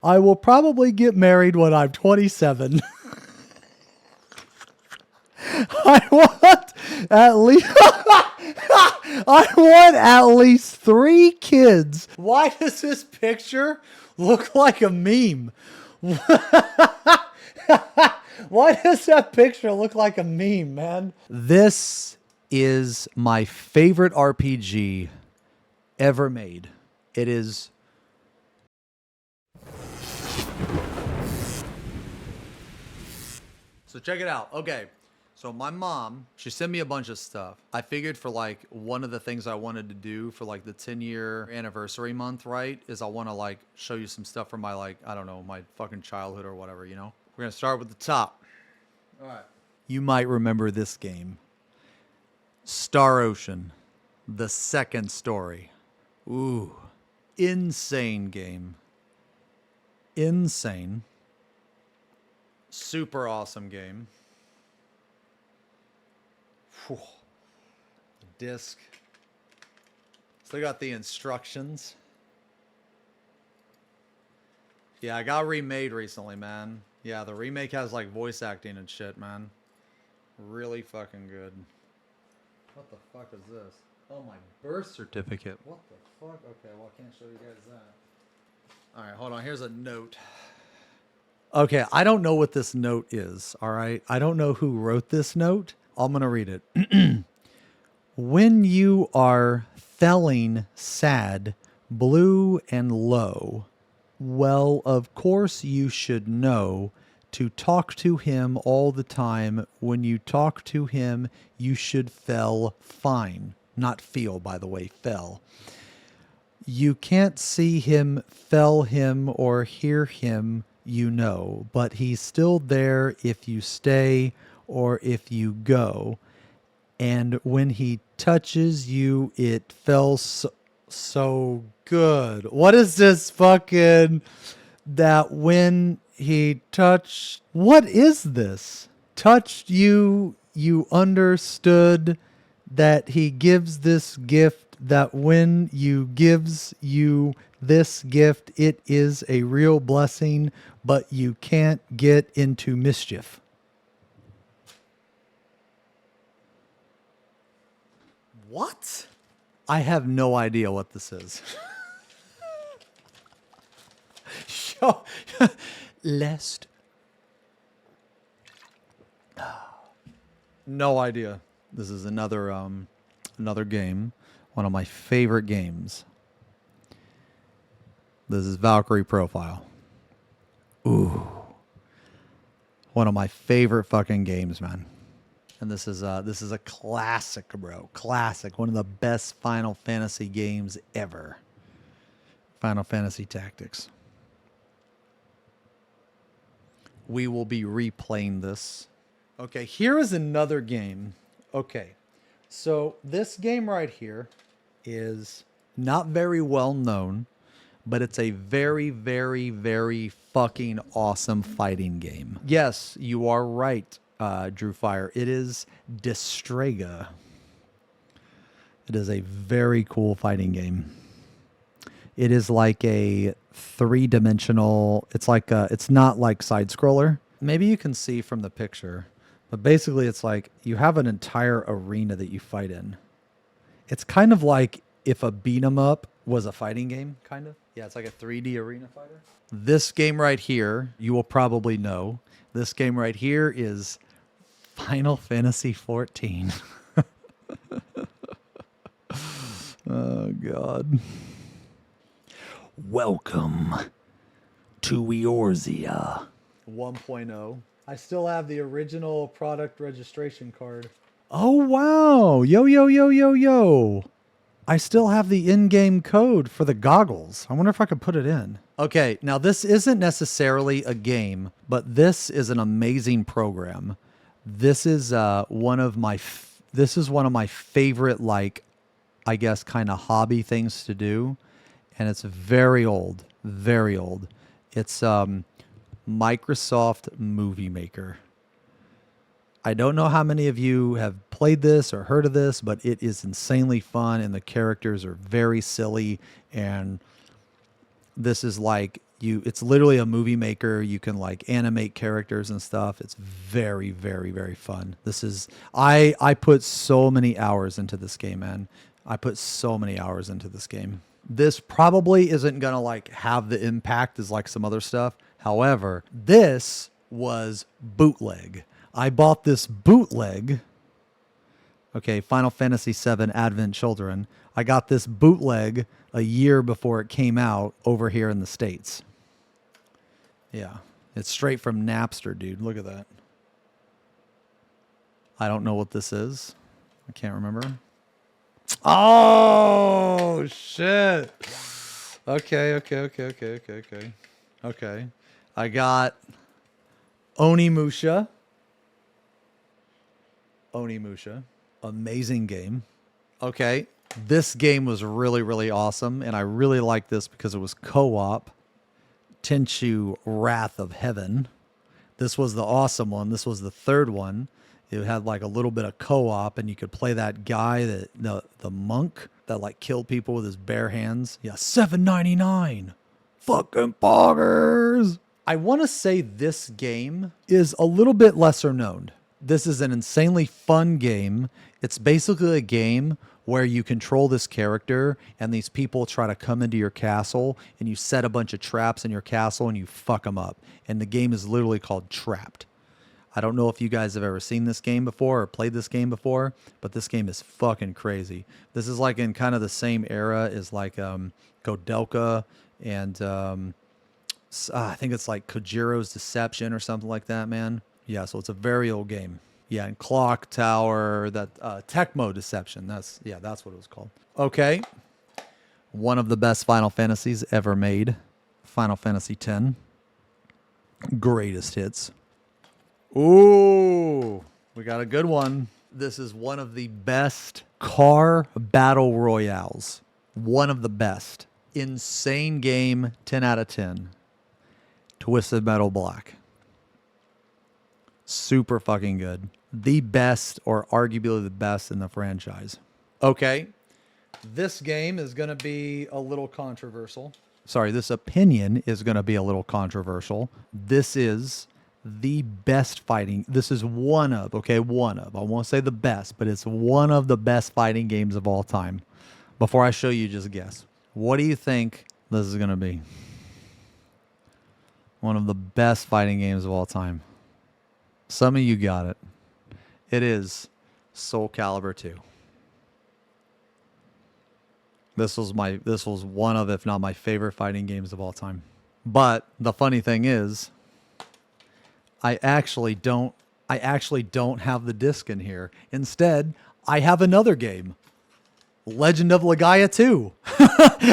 I will probably get married when I'm 27. I want at least I want at least 3 kids. Why does this picture look like a meme? Why does that picture look like a meme, man? This is my favorite RPG ever made. It is. So check it out. Okay. So my mom, she sent me a bunch of stuff. I figured for like one of the things I wanted to do for like the 10-year anniversary month, right, is I want to like show you some stuff from my like, I don't know, my fucking childhood or whatever, you know? We're going to start with the top. All right. You might remember this game. Star Ocean, the second story. Ooh, insane game. Insane. Super awesome game. Whew. Disc. Still got the instructions. Yeah, I got remade recently, man. Yeah, the remake has like voice acting and shit, man. Really fucking good. What the fuck is this? Oh, my birth certificate. What the fuck? Okay, well, I can't show you guys that. All right, hold on. Here's a note. Okay, I don't know what this note is, all right? I don't know who wrote this note. I'm going to read it. When you are feeling sad, blue, and low, well, of course you should know to talk to him all the time. When you talk to him, you should feel fine. Not feel, by the way, fell. You can't see him, feel him, or hear him, you know, but he's still there if you stay or if you go. And when he touches you, it feels so good. What is this fucking... That when he touched... What is this? Touched you, you understood that he gives this gift, that when you gives you this gift, it is a real blessing, but you can't get into mischief. What? I have no idea what this is. Show lest. No idea. This is another game, one of my favorite games. This is Valkyrie Profile. Ooh. One of my favorite fucking games, man. And this is a classic, bro. Classic. One of the best Final Fantasy games ever. Final Fantasy Tactics. We will be replaying this. Okay, here is another game. Okay, so this game right here is not very well known, but it's a very, very, very fucking awesome fighting game. Yes, you are right, Drew Fire. It is Destrega. It is a very cool fighting game. It is like a 3-dimensional. It's not like side scroller. Maybe you can see from the picture, but basically it's like you have an entire arena that you fight in. It's kind of like if a beat 'em up was a fighting game, kind of. Yeah, it's like a 3D arena fighter. This game right here, you will probably know. This game right here is Final Fantasy XIV. Oh, God. Welcome to Eorzea 1.0. I still have the original product registration card. Oh, wow. Yo, yo, yo, yo, yo. I still have the in-game code for the goggles. I wonder if I could put it in. Okay, now this isn't necessarily a game, but this is an amazing program. This is one of my favorite, like, I guess, kind of hobby things to do. And it's very old, very old. It's Microsoft Movie Maker. I don't know how many of you have played this or heard of this, but it is insanely fun, and the characters are very silly. And this is like It's literally a movie maker. You can like animate characters and stuff. It's very, very, very fun. I put so many hours into this game, man. I put so many hours into this game. This probably isn't gonna like have the impact as like some other stuff. However, this was bootleg. I bought this bootleg. Okay, Final Fantasy VII Advent Children. I got this bootleg a year before it came out over here in the States. Yeah, it's straight from Napster, dude. Look at that. I don't know what this is. I can't remember. Oh, shit. Okay. I got Onimusha. Amazing game. Okay. This game was really, really awesome, and I really liked this because it was co-op. Tenchu Wrath of Heaven. This was the awesome one. This was the third one. It had like a little bit of co-op, and you could play that guy, the monk that like killed people with his bare hands. Yeah, $7.99. Fucking poggers. I want to say this game is a little bit lesser known. This is an insanely fun game. It's basically a game where you control this character and these people try to come into your castle and you set a bunch of traps in your castle and you fuck them up. And the game is literally called Trapped. I don't know if you guys have ever seen this game before or played this game before, but this game is fucking crazy. This is like in kind of the same era as like Godelka and I think it's like Kojiro's Deception or something like that, man. Yeah, so it's a very old game. Yeah, and Clock Tower, that Tecmo Deception. That's what it was called. Okay. One of the best Final Fantasies ever made. Final Fantasy X. Greatest hits. Ooh, we got a good one. This is one of the best car battle royales. One of the best. Insane game, 10 out of 10. Twisted Metal Black. Super fucking good. The best, or arguably the best in the franchise. Okay. This game is going to be a little controversial. Sorry, this opinion is going to be a little controversial. This is the best fighting. This is one of. I won't say the best, but it's one of the best fighting games of all time. Before I show you, just guess. What do you think this is going to be? One of the best fighting games of all time. Some of you got it. It is Soul Calibur 2. This was one of, if not my favorite fighting games of all time. But the funny thing is, I actually don't have the disc in here. Instead, I have another game. Legend of Legaia 2.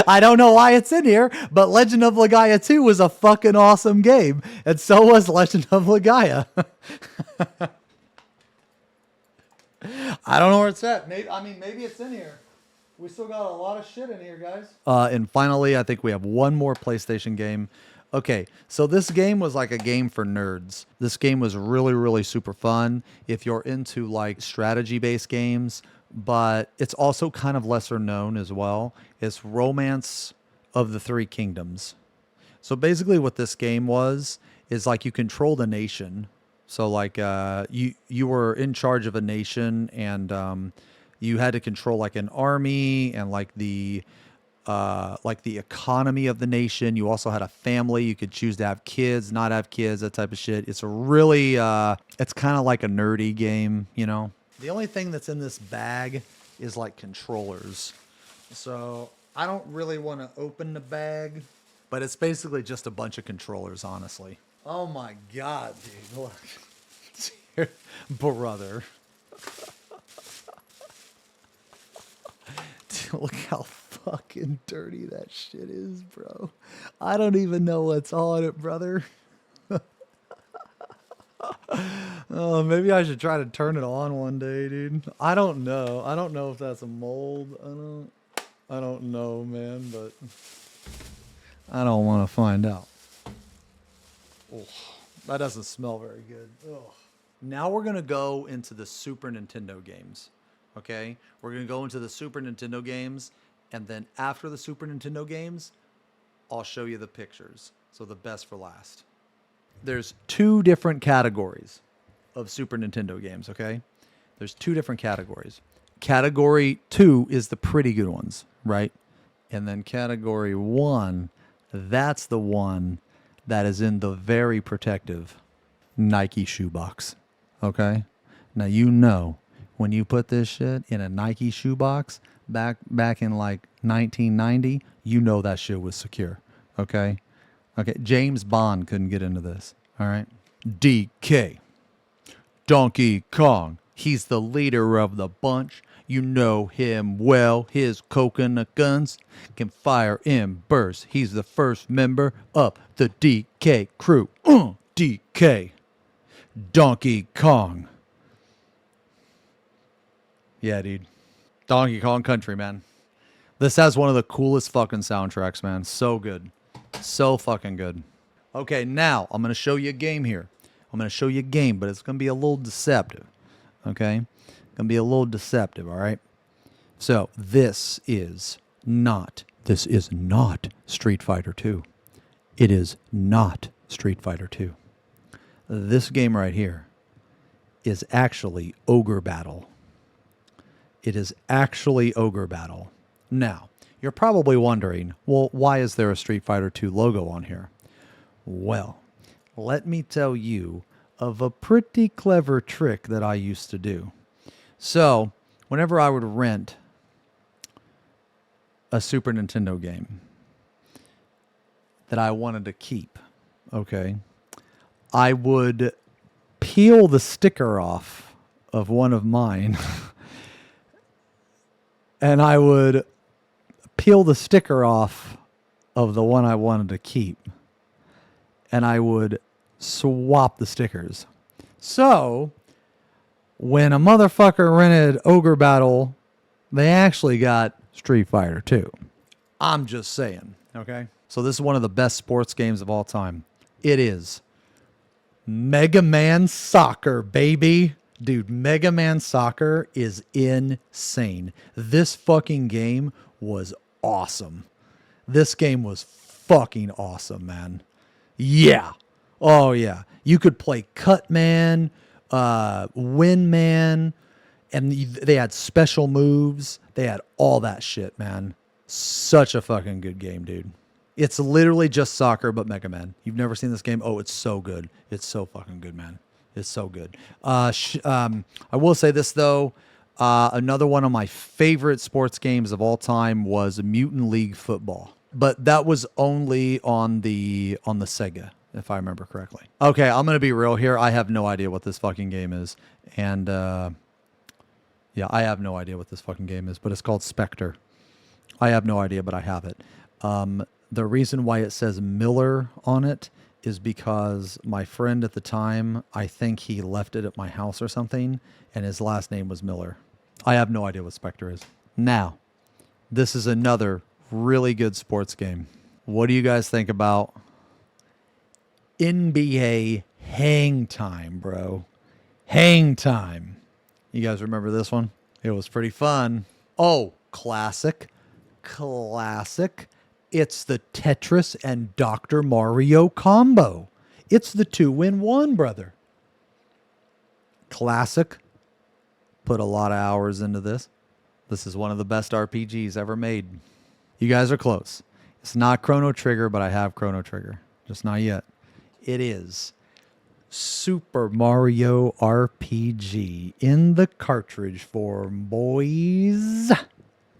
I don't know why it's in here, but Legend of Legaia 2 was a fucking awesome game. And so was Legend of Legaia. I don't know where it's at. Maybe it's in here. We still got a lot of shit in here, guys. And finally, I think we have one more PlayStation game. Okay, so this game was like a game for nerds. This game was really, really super fun if you're into like strategy-based games, but it's also kind of lesser known as well. It's Romance of the Three Kingdoms. So basically what this game was is like you controlled a nation. So like you were in charge of a nation, and you had to control like an army and like the economy of the nation. You also had a family. You could choose to have kids, not have kids, that type of shit. It's a really it's kind of like a nerdy game, you know. The only thing that's in this bag is like controllers. So I don't really want to open the bag, but it's basically just a bunch of controllers, honestly. Oh my God, dude. Look. Here, brother. Dude, look how fucking dirty that shit is, bro. I don't even know what's on it, brother. Oh, maybe I should try to turn it on one day, dude. I don't know. I don't know if that's a mold. I don't know, man, but I don't want to find out. Oh, that doesn't smell very good. Ugh. Now we're going to go into the Super Nintendo games. Okay? We're going to go into the Super Nintendo games, and then after the Super Nintendo games, I'll show you the pictures. So the best for last. There's 2 different categories of Super Nintendo games, okay? There's 2 different categories. Category 2 is the pretty good ones, right? And then category 1, that's the one that is in the very protective Nike shoebox, okay? Now, you know, when you put this shit in a Nike shoebox back in like 1990, you know that shit was secure, okay? Okay, James Bond couldn't get into this, all right? DK, Donkey Kong, he's the leader of the bunch. You know him well. His coconut guns can fire in bursts. He's the first member of the DK crew. DK, Donkey Kong. Yeah, dude. Donkey Kong Country, man. This has one of the coolest fucking soundtracks, man. So good. So fucking good. Okay, now I'm going to show you a game here. I'm going to show you a game, but it's going to be a little deceptive. Okay? Going to be a little deceptive, all right? So, this is not Street Fighter 2. It is not Street Fighter 2. This game right here is actually Ogre Battle. It is actually Ogre Battle. Now, you're probably wondering, well, why is there a Street Fighter 2 logo on here? Well, let me tell you of a pretty clever trick that I used to do. So, whenever I would rent a Super Nintendo game that I wanted to keep, okay, I would peel the sticker off of one of mine and I would peel the sticker off of the one I wanted to keep and I would swap the stickers. So, when a motherfucker rented Ogre Battle, they actually got Street Fighter 2. I'm just saying, okay? So this is one of the best sports games of all time. It is Mega Man Soccer, baby. Dude, Mega Man Soccer is insane. This fucking game was awesome. This game was fucking awesome, man. Yeah. Oh, yeah. You could play Cutman, Windman, and they had special moves. They had all that shit, man. Such a fucking good game, dude. It's literally just soccer, but Mega Man. You've never seen this game? Oh, it's so good. It's so fucking good, man. It's so good. I will say this, though. Another one of my favorite sports games of all time was Mutant League Football. But that was only on the Sega, if I remember correctly. Okay, I'm going to be real here. I have no idea what this fucking game is. And, yeah, I have no idea what this fucking game is, but it's called Spectre. I have no idea, but I have it. The reason why it says Miller on it is because my friend at the time, I think he left it at my house or something, and his last name was Miller. I have no idea what Spectre is. Now, this is another really good sports game. What do you guys think about NBA Hang Time, bro? Hang Time. You guys remember this one? It was pretty fun. Oh, classic. Classic. It's the Tetris and Dr. Mario combo. It's the 2-in-1, brother. Classic. Put a lot of hours into this. This is one of the best RPGs ever made. You guys are close. It's not Chrono Trigger, but I have Chrono Trigger. Just not yet. It is Super Mario RPG in the cartridge form, boys.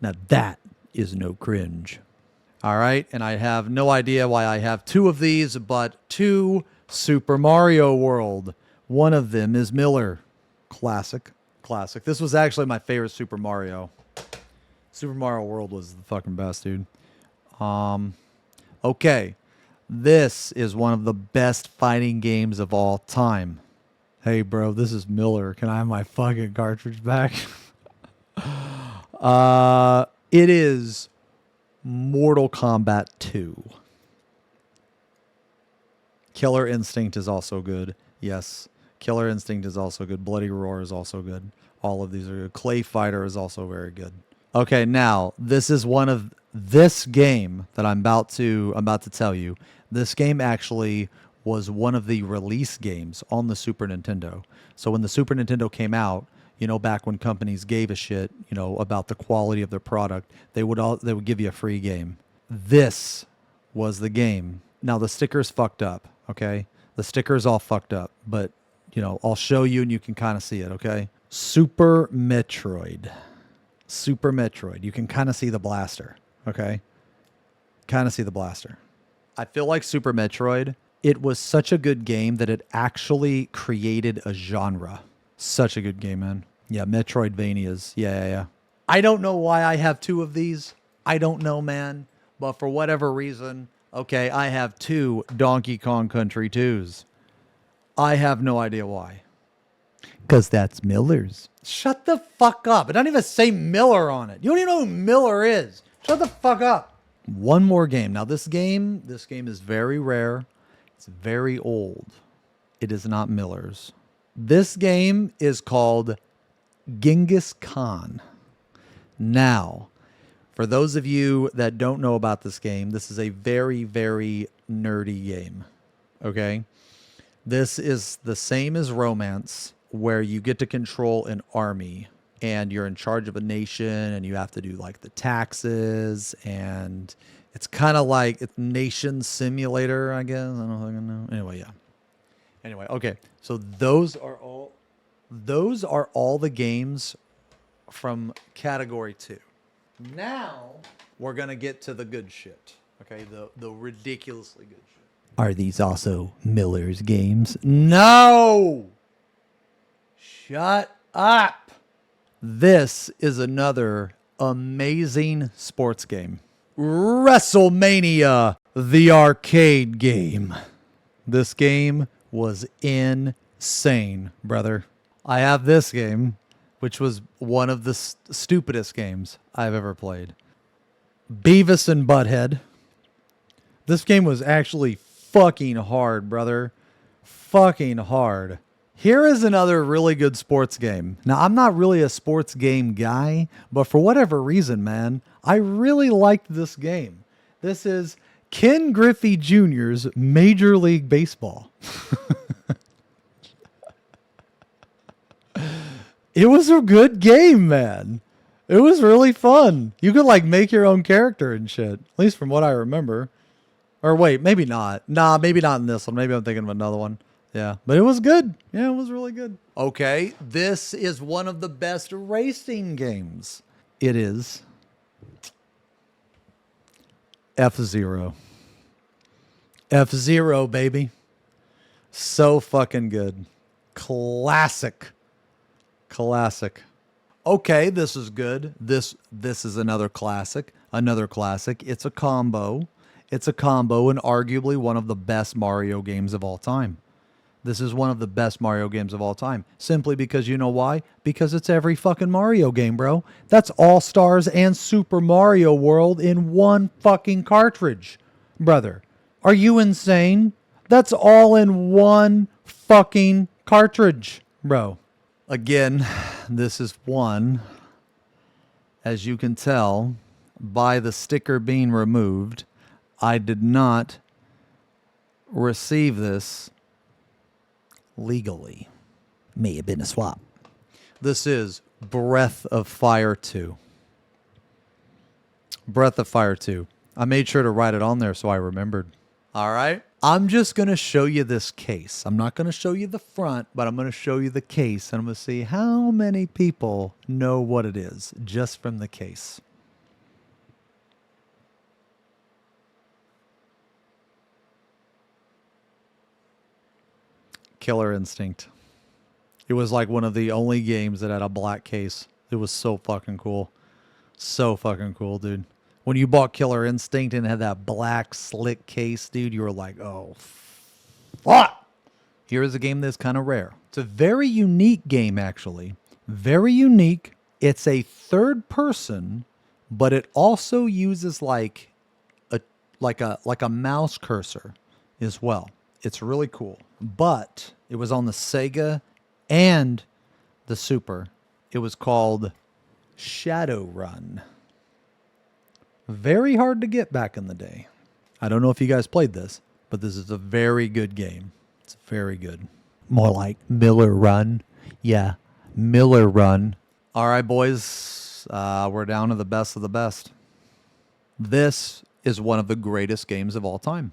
Now that is no cringe. All right, and I have no idea why I have 2 of these, but 2 Super Mario World. One of them is Miller. Classic. Classic. This was actually my favorite Super Mario. Super Mario World was the fucking best, dude. Okay. This is one of the best fighting games of all time. Hey, bro, this is Miller. Can I have my fucking cartridge back? It is Mortal Kombat 2. Killer Instinct is also good. Yes, Killer Instinct is also good. Bloody Roar is also good. All of these are good. Clay Fighter is also very good. Okay, now, this is one of This game that I'm about to tell you, this game actually was one of the release games on the Super Nintendo. So when the Super Nintendo came out, you know, back when companies gave a shit, you know, about the quality of their product, they would give you a free game. This was the game. Now the sticker's fucked up, okay? The sticker's all fucked up, but you know, I'll show you and you can kind of see it, okay? Super Metroid. Super Metroid. You can kind of see the blaster, okay? Kind of see the blaster. I feel like Super Metroid, it was such a good game that it actually created a genre. Such a good game, man. Yeah, Metroidvanias. Yeah. I don't know why I have 2 of these. I don't know, man. But for whatever reason, okay, I have 2 Donkey Kong Country 2s. I have no idea why. Because that's Miller's. Shut the fuck up. It doesn't even say Miller on it. You don't even know who Miller is. Shut the fuck up. One more game. Now this game is very rare. It's very old. It is not Miller's. This game is called Genghis Khan. Now, for those of you that don't know about this game, this is a very, very nerdy game. Okay? This is the same as Romance, where you get to control an army and you're in charge of a nation and you have to do like the taxes, and it's kind of like it's Nation Simulator, I guess. I don't fucking know. Anyway, yeah. Anyway, okay. So those are all the games from category 2. Now we're going to get to the good shit. Okay? The ridiculously good shit. Are these also Miller's games? No! Shut up! This is another amazing sports game. WrestleMania, the arcade game. This game was insane, brother. I have this game, which was one of the stupidest games I've ever played. Beavis and Butthead. This game was actually fucking hard, brother. Fucking hard. Here is another really good sports game. Now, I'm not really a sports game guy, but for whatever reason, man, I really liked this game. This is Ken Griffey Jr.'s Major League Baseball. It was a good game, man. It was really fun. You could like make your own character and shit, at least from what I remember. Or wait, maybe not. Nah, maybe not in this one. Maybe I'm thinking of another one. Yeah, but it was good. Yeah, it was really good. Okay, this is one of the best racing games. It is F-Zero. F-Zero, baby. So fucking good. Classic. Classic. Okay, this is good. This is another classic. Another classic. It's a combo. It's a combo and arguably one of the best Mario games of all time. This is one of the best Mario games of all time. Simply because you know why? Because it's every fucking Mario game, bro. That's All-Stars and Super Mario World in one fucking cartridge. Brother, are you insane? That's all in one fucking cartridge, bro. Again, this is one, as you can tell by the sticker being removed, I did not receive this legally. May have been a swap. This is Breath of Fire 2. Breath of Fire 2. I made sure to write it on there so I remembered. All right. I'm just going to show you this case. I'm not going to show you the front, but I'm going to show you the case, and I'm going to see how many people know what it is just from the case. Killer Instinct. It was like one of the only games that had a black case. It was so fucking cool. So fucking cool, dude. When you bought Killer Instinct and it had that black slick case, dude, you were like, oh, fuck. Here is a game that's kind of rare. It's a very unique game, actually. Very unique. It's a third person, but it also uses like a mouse cursor as well. It's really cool. But it was on the Sega and the Super. It was called Shadowrun. Very hard to get back in the day. I don't know if you guys played this, but this is a very good game. It's very good. More like Miller Run. Yeah, Miller Run. All right, boys. We're down to the best of the best. This is one of the greatest games of all time.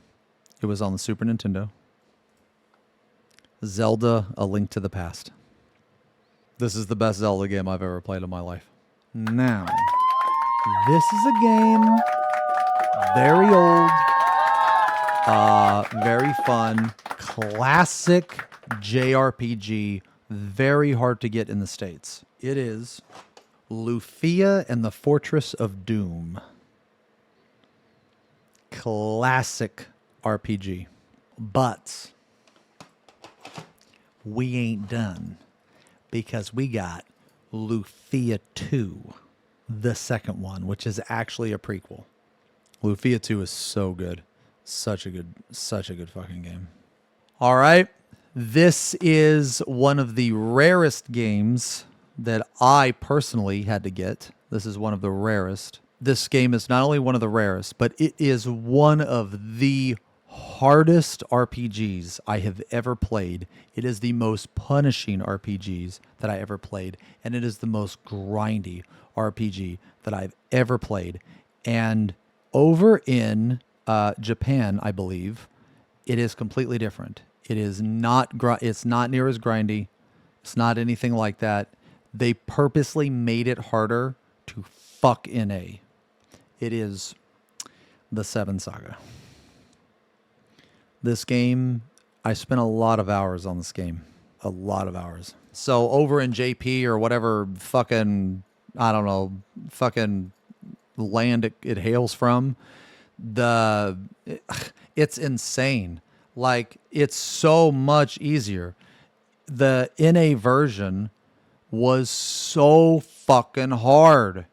It was on the Super Nintendo. Zelda: A Link to the Past. This is the best Zelda game I've ever played in my life. Now, this is a game very old, very fun, classic JRPG, very hard to get in the States. It is Lufia and the Fortress of Doom. Classic RPG. But we ain't done, because we got Lufia 2, the second one, which is actually a prequel. Lufia 2 is so good. Such a good fucking game. All right. This is one of the rarest games that I personally had to get. This is one of the rarest. This game is not only one of the rarest, but it is one of the hardest RPGs I have ever played. It is the most punishing RPGs that I ever played, and it is the most grindy RPG that I've ever played. And over in Japan, I believe, it is completely different. It is not. It's not near as grindy. It's not anything like that. They purposely made it harder to fuck NA. It is the Seven Saga. This game, I spent a lot of hours on this game. A lot of hours. So over in JP or whatever fucking, I don't know, fucking land it hails from, it's insane. Like, it's so much easier. The NA version was so fucking hard.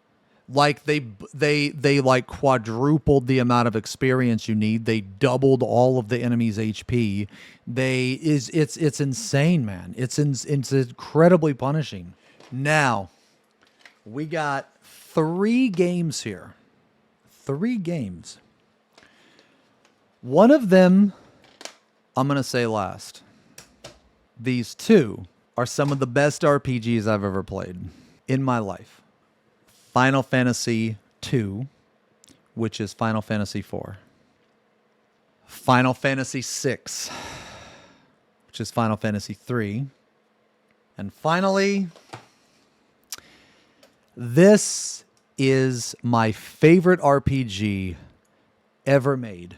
Like, they like quadrupled the amount of experience you need. They doubled all of the enemy's HP. It's insane, man. It's incredibly punishing. Now, we got 3 games here. 3 games. One of them, I'm going to say last. These 2 are some of the best RPGs I've ever played in my life. Final Fantasy II, which is Final Fantasy IV. Final Fantasy VI, which is Final Fantasy III. And finally, this is my favorite RPG ever made.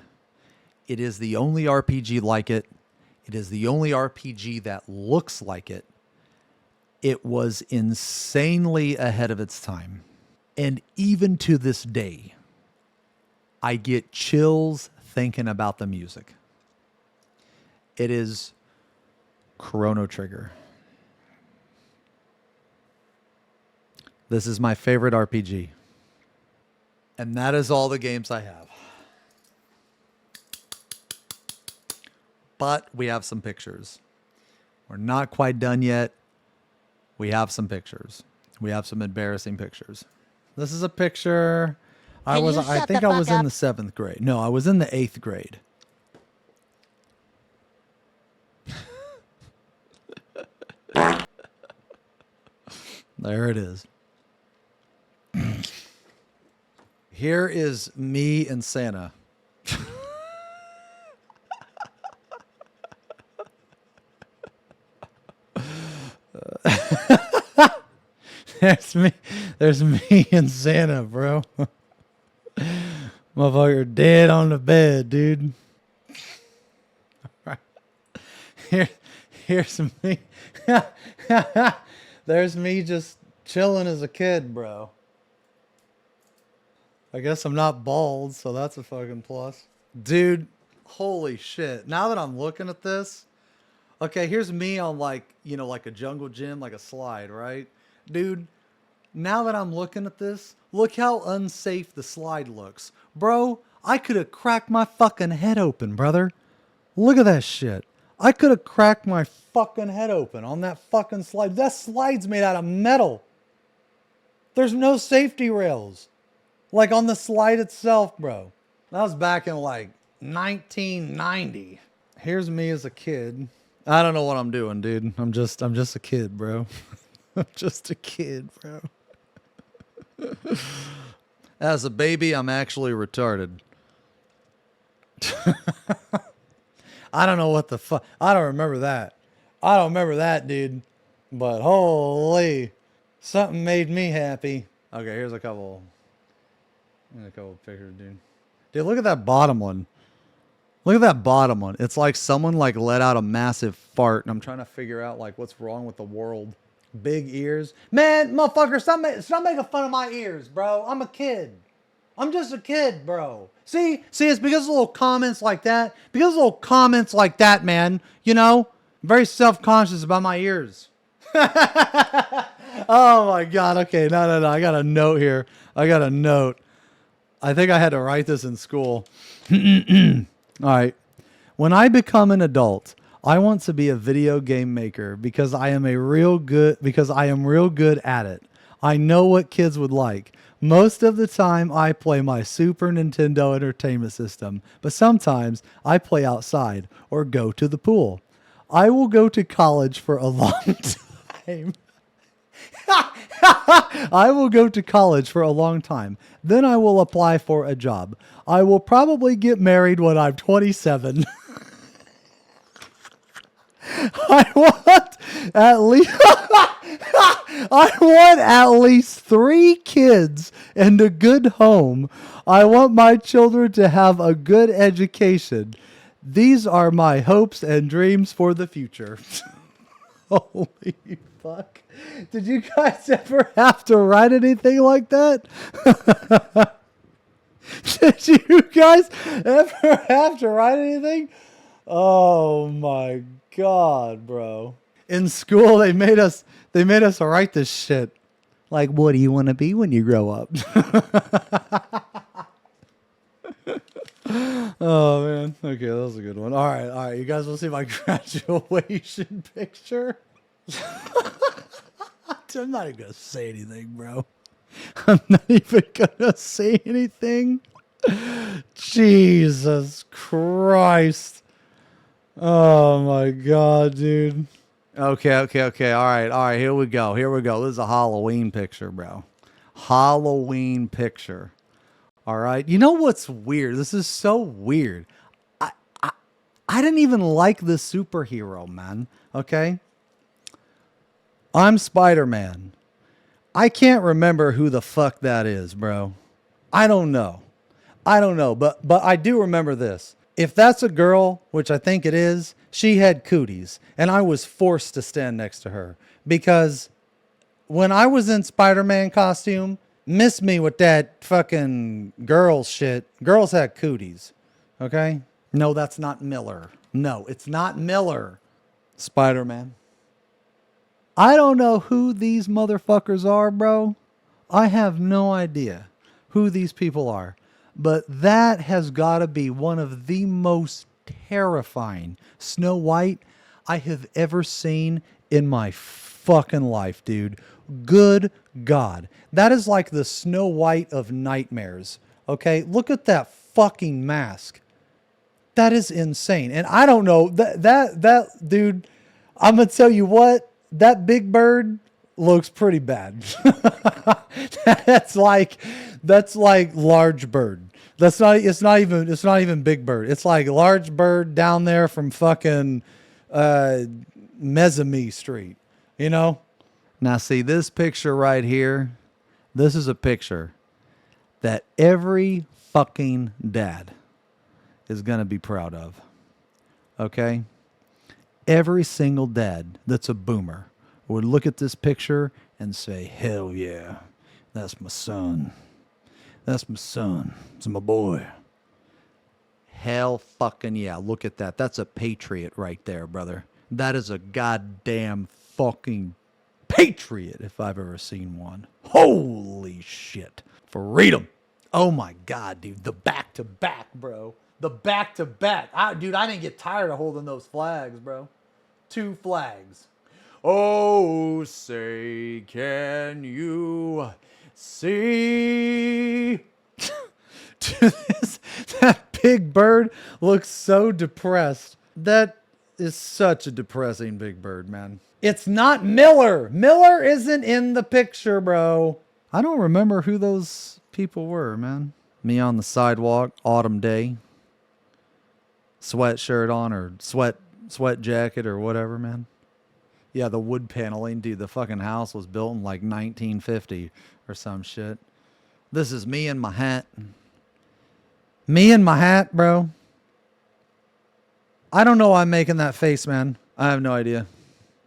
It is the only RPG like it. It is the only RPG that looks like it. It was insanely ahead of its time. And even to this day, I get chills thinking about the music. It is Chrono Trigger. This is my favorite RPG. And that is all the games I have. But we have some pictures. We're not quite done yet. We have some pictures. We have some embarrassing pictures. This is a picture. I think I was in the 7th grade. No, I was in the 8th grade. There it is. Here is me and Santa. There's me and Santa, bro. Motherfucker dead on the bed, dude. All right. Here's me. There's me just chilling as a kid, bro. I guess I'm not bald, so that's a fucking plus. Dude, holy shit. Now that I'm looking at this, okay, here's me on like a jungle gym, like a slide, right? Dude, now that I'm looking at this, look how unsafe the slide looks. Bro, I could have cracked my fucking head open, brother. Look at that shit. I could have cracked my fucking head open on that fucking slide. That slide's made out of metal. There's no safety rails. Like on the slide itself, bro. That was back in like 1990. Here's me as a kid. I don't know what I'm doing, dude. I'm just a kid, bro. I'm just a kid, bro. As a baby, I'm actually retarded. I don't know what the fuck. I don't remember that. I don't remember that, dude. But holy, something made me happy. Okay, here's a couple pictures, dude. Dude, look at that bottom one. Look at that bottom one. It's like someone like let out a massive fart, and I'm trying to figure out like what's wrong with the world. Big ears, man, motherfucker. Stop making fun of my ears, bro. I'm a kid. I'm just a kid, bro. See, it's because of little comments like that. Because of little comments like that, man. You know, I'm very self-conscious about my ears. Oh my God. Okay, no. I got a note here. I got a note. I think I had to write this in school. All right. When I become an adult, I want to be a video game maker because I am real good at it. I know what kids would like. Most of the time I play my Super Nintendo Entertainment System, but sometimes I play outside or go to the pool. I will go to college for a long time. I will go to college for a long time. Then I will apply for a job. I will probably get married when I'm 27. I want at least 3 kids and a good home. I want my children to have a good education. These are my hopes and dreams for the future. Holy fuck. Did you guys ever have to write anything like that? Did you guys ever have to write anything? Oh my God, bro. In school they made us write this shit. Like, what do you want to be when you grow up? Oh man. Okay, that was a good one. All right. You guys want to see my graduation picture? I'm not even gonna say anything, bro. I'm not even gonna say anything. Jesus Christ. Oh my God, dude. Okay. All right. Here we go. This is a Halloween picture, bro. Halloween picture. All right. You know what's weird? This is so weird. I didn't even like this superhero, man. Okay. I'm Spider-Man. I can't remember who the fuck that is, bro. I don't know. But I do remember this. If that's a girl, which I think it is, she had cooties, and I was forced to stand next to her because when I was in Spider-Man costume, miss me with that fucking girl shit. Girls had cooties. Okay? No, that's not Miller. No, it's not Miller. Spider-Man. I don't know who these motherfuckers are, bro. I have no idea who these people are. But that has got to be one of the most terrifying Snow White I have ever seen in my fucking life, dude. Good God. That is like the Snow White of nightmares. Okay? Look at that fucking mask. That is insane. And I don't know, that dude, I'm going to tell you what, that big bird looks pretty bad. That's like large bird. It's not even big bird. It's like large bird down there from fucking Mesame Street, you know? Now see this picture right here. This is a picture that every fucking dad is going to be proud of. Okay? Every single dad that's a boomer would look at this picture and say, hell yeah, that's my son. That's my son. It's my boy. Hell fucking yeah. Look at that. That's a patriot right there, brother. That is a goddamn fucking patriot if I've ever seen one. Holy shit. Freedom. Oh my God, dude. The back-to-back, bro. The back-to-back. Dude, I didn't get tired of holding those flags, bro. 2 flags. Oh, say, can you see That big bird looks so depressed. That is such a depressing big bird, man. It's not Miller. Miller isn't in the picture, bro. I don't remember who those people were, man. Me on the sidewalk, autumn day. Sweatshirt on or sweat jacket or whatever, man. Yeah, the wood paneling, dude. The fucking house was built in like 1950 or some shit. This is me in my hat. Me in my hat, bro. I don't know why I'm making that face, man. I have no idea.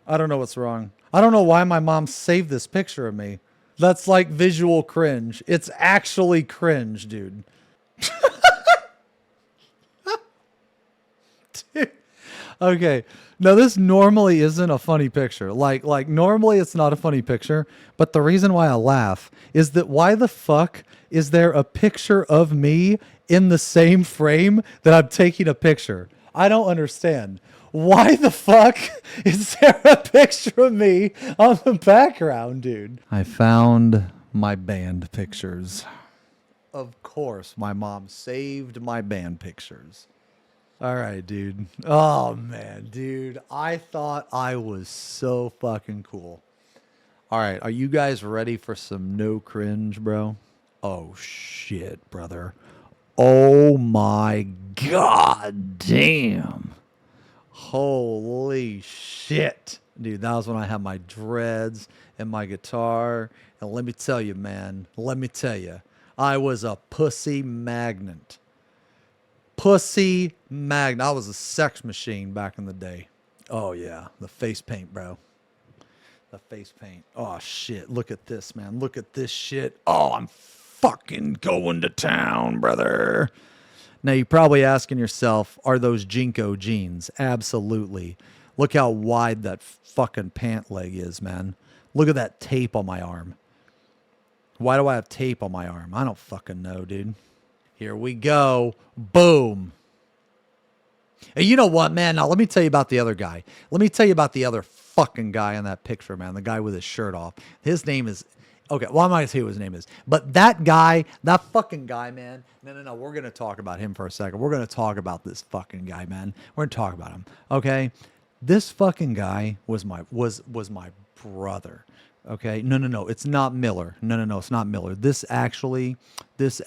I don't know what's wrong. I don't know why my mom saved this picture of me. That's like visual cringe. It's actually cringe, dude. Dude. Okay. Now this normally isn't a funny picture. Like normally it's not a funny picture, but the reason why I laugh is that why the fuck is there a picture of me in the same frame that I'm taking a picture? I don't understand. Why the fuck is there a picture of me on the background, dude? I found my band pictures. Of course, my mom saved my band pictures. All right, dude. Oh, man, dude. I thought I was so fucking cool. All right, are you guys ready for some no cringe, bro? Oh, shit, brother. Oh, my god damn. Holy shit. Dude, that was when I had my dreads and my guitar. And let me tell you, man, I was a pussy magnet. Pussy magnet. I was a sex machine back in the day. Oh, yeah. The face paint, bro. The face paint. Oh, shit. Look at this, man. Look at this shit. Oh, I'm fucking going to town, brother. Now, you're probably asking yourself, are those Jinko jeans? Absolutely. Look how wide that fucking pant leg is, man. Look at that tape on my arm. Why do I have tape on my arm? I don't fucking know, dude. Here we go. Boom. And you know what, man? Now, let me tell you about the other guy. Let me tell you about the other fucking guy in that picture, man. The guy with his shirt off. His name is... Okay, well, I'm not going to tell you what his name is. But that guy, that fucking guy, man. No. We're going to talk about him for a second. We're going to talk about this fucking guy, man. We're going to talk about him. Okay? This fucking guy was my brother. Okay? No. It's not Miller. No. It's not Miller. This actually is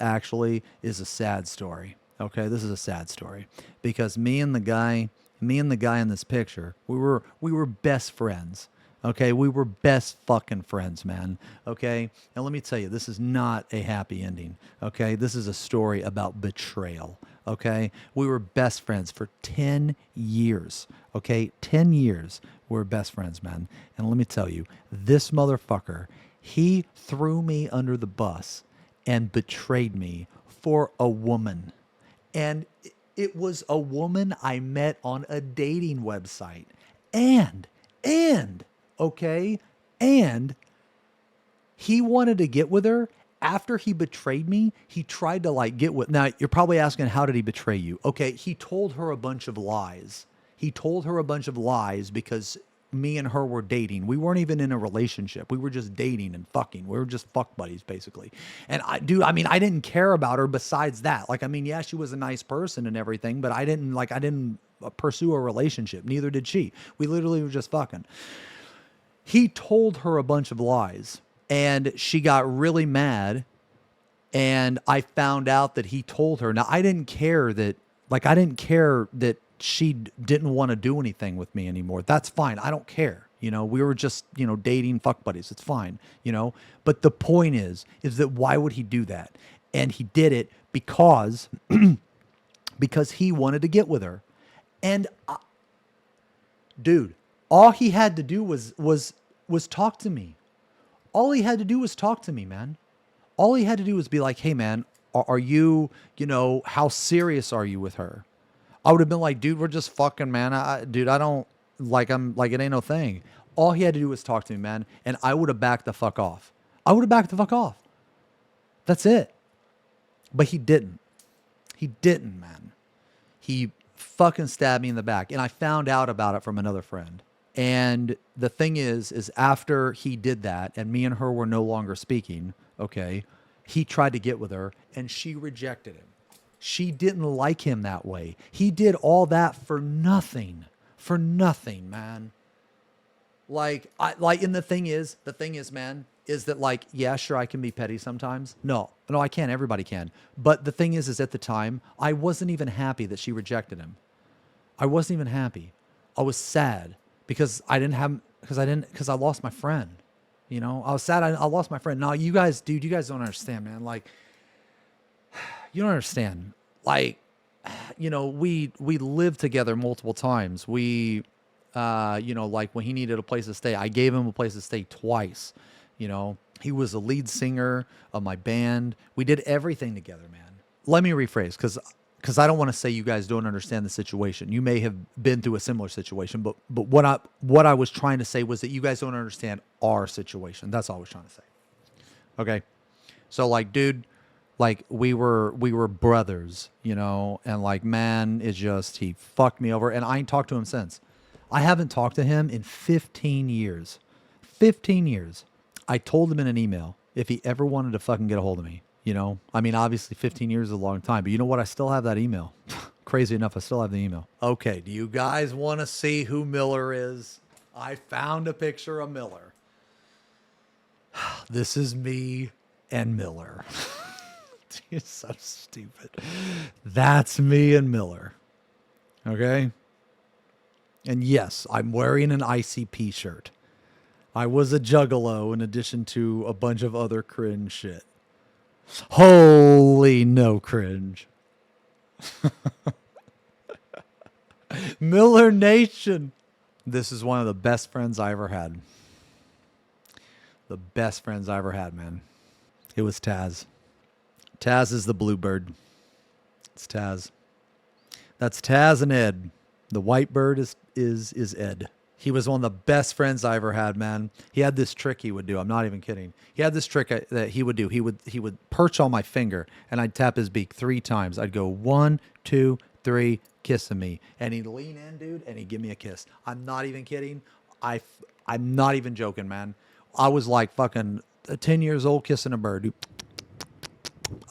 a sad story. Okay? This is a sad story. Because me and the guy in this picture, we were best friends. Okay, we were best fucking friends, man. Okay, and let me tell you, this is not a happy ending. Okay, this is a story about betrayal. Okay, we were best friends for 10 years. Okay, 10 years we were best friends, man. And let me tell you, this motherfucker, he threw me under the bus and betrayed me for a woman. And it was a woman I met on a dating website. Okay, and he wanted to get with her. After he betrayed me, he tried to like get with... Now, you're probably asking, how did he betray you? Okay, he told her a bunch of lies. He told her a bunch of lies because me and her were dating. We weren't even in a relationship. We were just dating and fucking. We were just fuck buddies, basically. And I didn't care about her besides that. Like, I mean, yeah, she was a nice person and everything, but I didn't pursue a relationship. Neither did she. We literally were just fucking. He told her a bunch of lies, and she got really mad, and I found out that he told her. Now, I didn't care that she didn't want to do anything with me anymore. That's fine. I don't care. You know, we were just, dating fuck buddies. It's fine, But the point is that why would he do that? And he did it because he wanted to get with her. And, dude, all he had to do was talk to me. All he had to do was talk to me, man. All he had to do was be like, hey, man, are you, how serious are you with her? I would have been like, dude, we're just fucking, man. It ain't no thing. All he had to do was talk to me, man. And I would have backed the fuck off. That's it. But he didn't. He didn't, man. He fucking stabbed me in the back. And I found out about it from another friend. And the thing is after he did that and me and her were no longer speaking, okay, he tried to get with her and she rejected him. She didn't like him that way. He did all that for nothing. For nothing, man. And the thing is, man, is that like, yeah, sure, I can be petty sometimes. No, I can't. Everybody can. But the thing is at the time, I wasn't even happy that she rejected him. I wasn't even happy. I was sad because I lost my friend. You know, I was sad. I lost my friend. Now, you guys don't understand, man. Like, you don't understand. Like, you know, we lived together multiple times. We, you know, like when he needed a place to stay, I gave him a place to stay twice. You know, he was the lead singer of my band. We did everything together, man. Let me rephrase, because I don't want to say you guys don't understand the situation. You may have been through a similar situation, but what I was trying to say was that you guys don't understand our situation. That's all I was trying to say. Okay, so like, dude, like we were brothers, you know, and like, man, he fucked me over, and I ain't talked to him since. I haven't talked to him in 15 years. 15 years. I told him in an email if he ever wanted to fucking get a hold of me, you know? I mean, obviously 15 years is a long time, but you know what? I still have that email. Crazy enough, I still have the email. Okay, do you guys want to see who Miller is? I found a picture of Miller. This is me and Miller. You're so stupid. That's me and Miller. Okay? And yes, I'm wearing an ICP shirt. I was a juggalo in addition to a bunch of other cringe shit. Holy no cringe. Miller Nation. This is one of the best friends I ever had. The best friends I ever had, man. It was Taz. Taz is the bluebird. It's Taz. That's Taz and Ed. The white bird is Ed. He was one of the best friends I ever had, man. He had this trick he would do. I'm not even kidding. He had this trick that he would do. He would perch on my finger, and I'd tap his beak 3 times. I'd go 1, 2, 3, kissing me. And he'd lean in, dude, and he'd give me a kiss. I'm not even kidding. I'm not even joking, man. I was like fucking 10 years old kissing a bird, dude.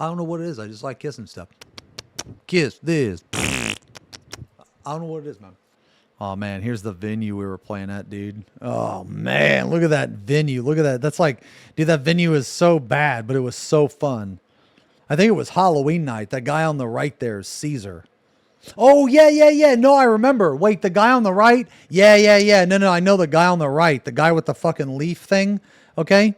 I don't know what it is. I just like kissing stuff. Kiss this. I don't know what it is, man. Oh, man, here's the venue we were playing at, dude. Oh, man, look at that venue. Look at that. That's like, dude, that venue is so bad, but it was so fun. I think it was Halloween night. That guy on the right there is Caesar. Oh, yeah. No, I remember. Wait, the guy on the right? Yeah. No, I know the guy on the right. The guy with the fucking leaf thing. Okay.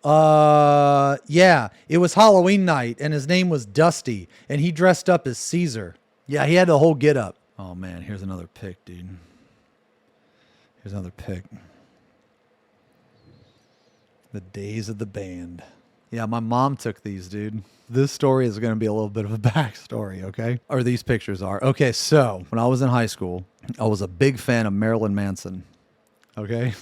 Yeah, it was Halloween night, and his name was Dusty, and he dressed up as Caesar. Yeah, he had the whole get up. Oh, man, here's another pic, dude. Here's another pic. The days of the band. Yeah, my mom took these, dude. This story is going to be a little bit of a backstory, okay? Or these pictures are. Okay, so when I was in high school, I was a big fan of Marilyn Manson, okay?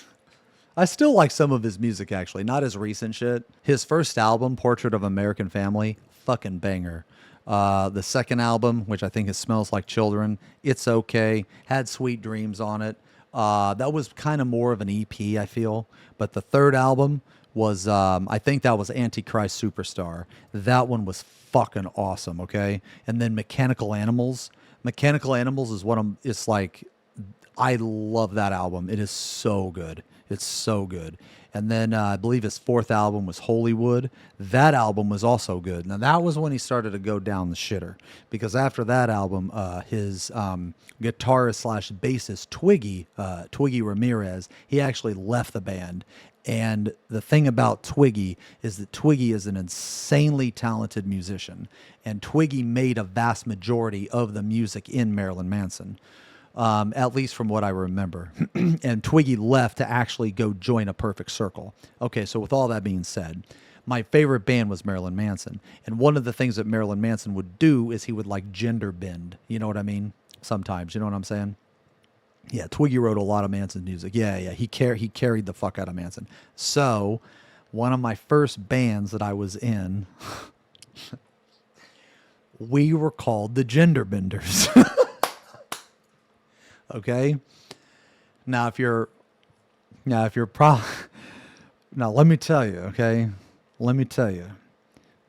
I still like some of his music, actually. Not his recent shit. His first album, Portrait of American Family, fucking banger. The second album, which I think is Smells Like Children, it's okay. Had Sweet Dreams on it. That was kind of more of an EP, I feel. But the third album was, I think that was Antichrist Superstar. That one was fucking awesome, okay? And then Mechanical Animals. Mechanical Animals is it's like, I love that album. It is so good. It's so good. And then I believe his fourth album was Hollywood. That album was also good. Now, that was when he started to go down the shitter. Because after that album, his guitarist / bassist, Twiggy Ramirez, he actually left the band. And the thing about Twiggy is that Twiggy is an insanely talented musician. And Twiggy made a vast majority of the music in Marilyn Manson. At least from what I remember. And Twiggy left to actually go join A Perfect Circle. Okay, so with all that being said, my favorite band was Marilyn Manson. And one of the things that Marilyn Manson would do is he would like gender bend. You know what I mean? Sometimes, you know what I'm saying? Yeah, Twiggy wrote a lot of Manson's music. Yeah, he carried the fuck out of Manson. So, one of my first bands that I was in, we were called the Gender Benders. Okay. Now, now let me tell you, okay? Let me tell you,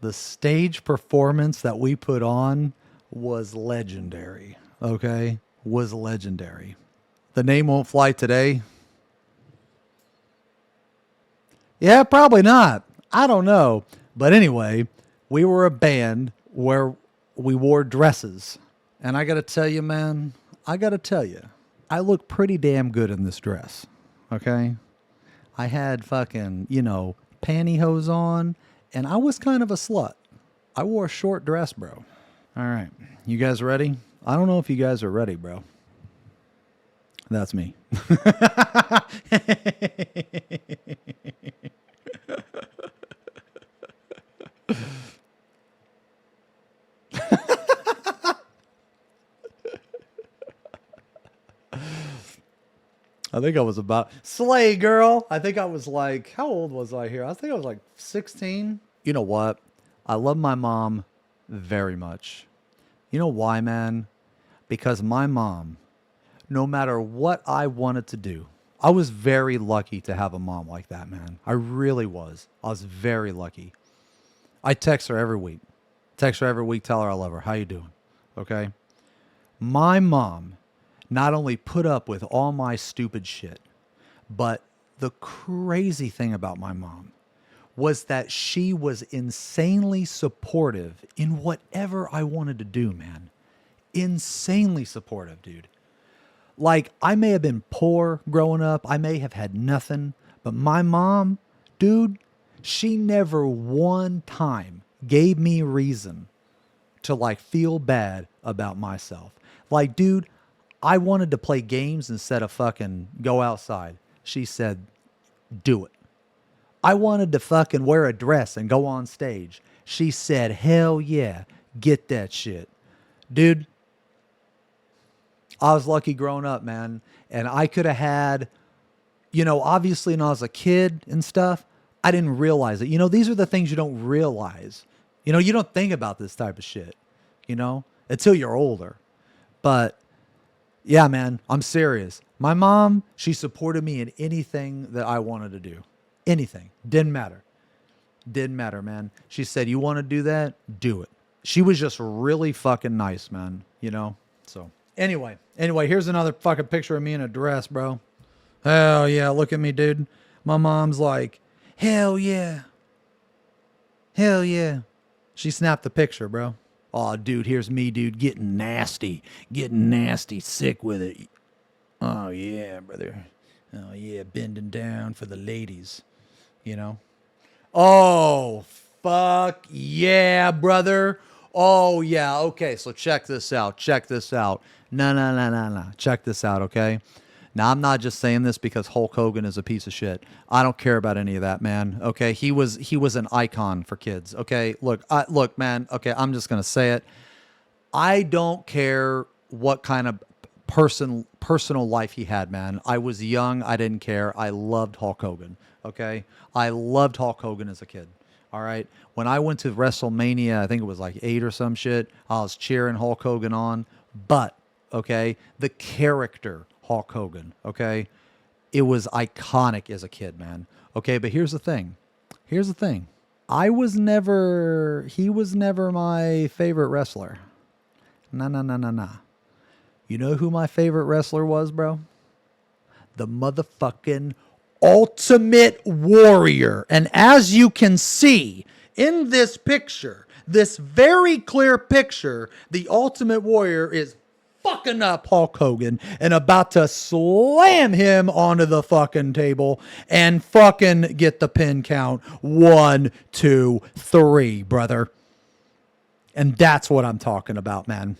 The stage performance that we put on was legendary. Okay? Was legendary. The name won't fly today. Yeah, probably not. I don't know. But anyway, we were a band where we wore dresses. And I got to tell you, man, I look pretty damn good in this dress. Okay? I had fucking, pantyhose on, and I was kind of a slut. I wore a short dress, bro. All right. You guys ready? I don't know if you guys are ready, bro. That's me. I think I was about slay girl. I think I was like, how old was I here? I think I was like 16. You know what? I love my mom very much. You know why, man? Because my mom, no matter what I wanted to do, I was very lucky to have a mom like that, man. I really was. I was very lucky. I text her every week. Tell her I love her. How you doing? Okay? My mom not only put up with all my stupid shit, but the crazy thing about my mom was that she was insanely supportive in whatever I wanted to do, man. Insanely supportive, dude. Like, I may have been poor growing up. I may have had nothing. But my mom, dude, she never one time gave me reason to, like, feel bad about myself. Like, dude, I wanted to play games instead of fucking go outside. She said, do it. I wanted to fucking wear a dress and go on stage. She said, hell yeah, get that shit. Dude, I was lucky growing up, man. And I could have had, obviously when I was a kid and stuff, I didn't realize it. These are the things you don't realize. You don't think about this type of shit, until you're older. But yeah, man, I'm serious. My mom, she supported me in anything that I wanted to do. Anything. Didn't matter. Didn't matter, man. She said, you want to do that? Do it. She was just really fucking nice, man. So anyway, here's another fucking picture of me in a dress, bro. Hell yeah, look at me, dude. My mom's like, hell yeah. Hell yeah. She snapped the picture, bro. Oh, dude, here's me, dude, getting nasty, sick with it. Oh, yeah, brother. Oh, yeah, bending down for the ladies, Oh, fuck yeah, brother. Oh, yeah, okay, so check this out. No. Check this out, okay? Now, I'm not just saying this because Hulk Hogan is a piece of shit. I don't care about any of that, man. Okay, he was an icon for kids. Okay, look, man. Okay, I'm just gonna say it. I don't care what kind of personal life he had, man. I was young. I didn't care. I loved Hulk Hogan. Okay, I loved Hulk Hogan as a kid. All right. When I went to WrestleMania, I think it was like 8 or some shit. I was cheering Hulk Hogan on, but okay, the character Hulk Hogan, okay? It was iconic as a kid, man. Okay, but here's the thing. He was never my favorite wrestler. Nah. You know who my favorite wrestler was, bro? The motherfucking Ultimate Warrior. And as you can see in this picture, this very clear picture, the Ultimate Warrior is fucking up Hulk Hogan and about to slam him onto the fucking table and fucking get the pin count. 1, 2, 3, brother. And that's what I'm talking about, man.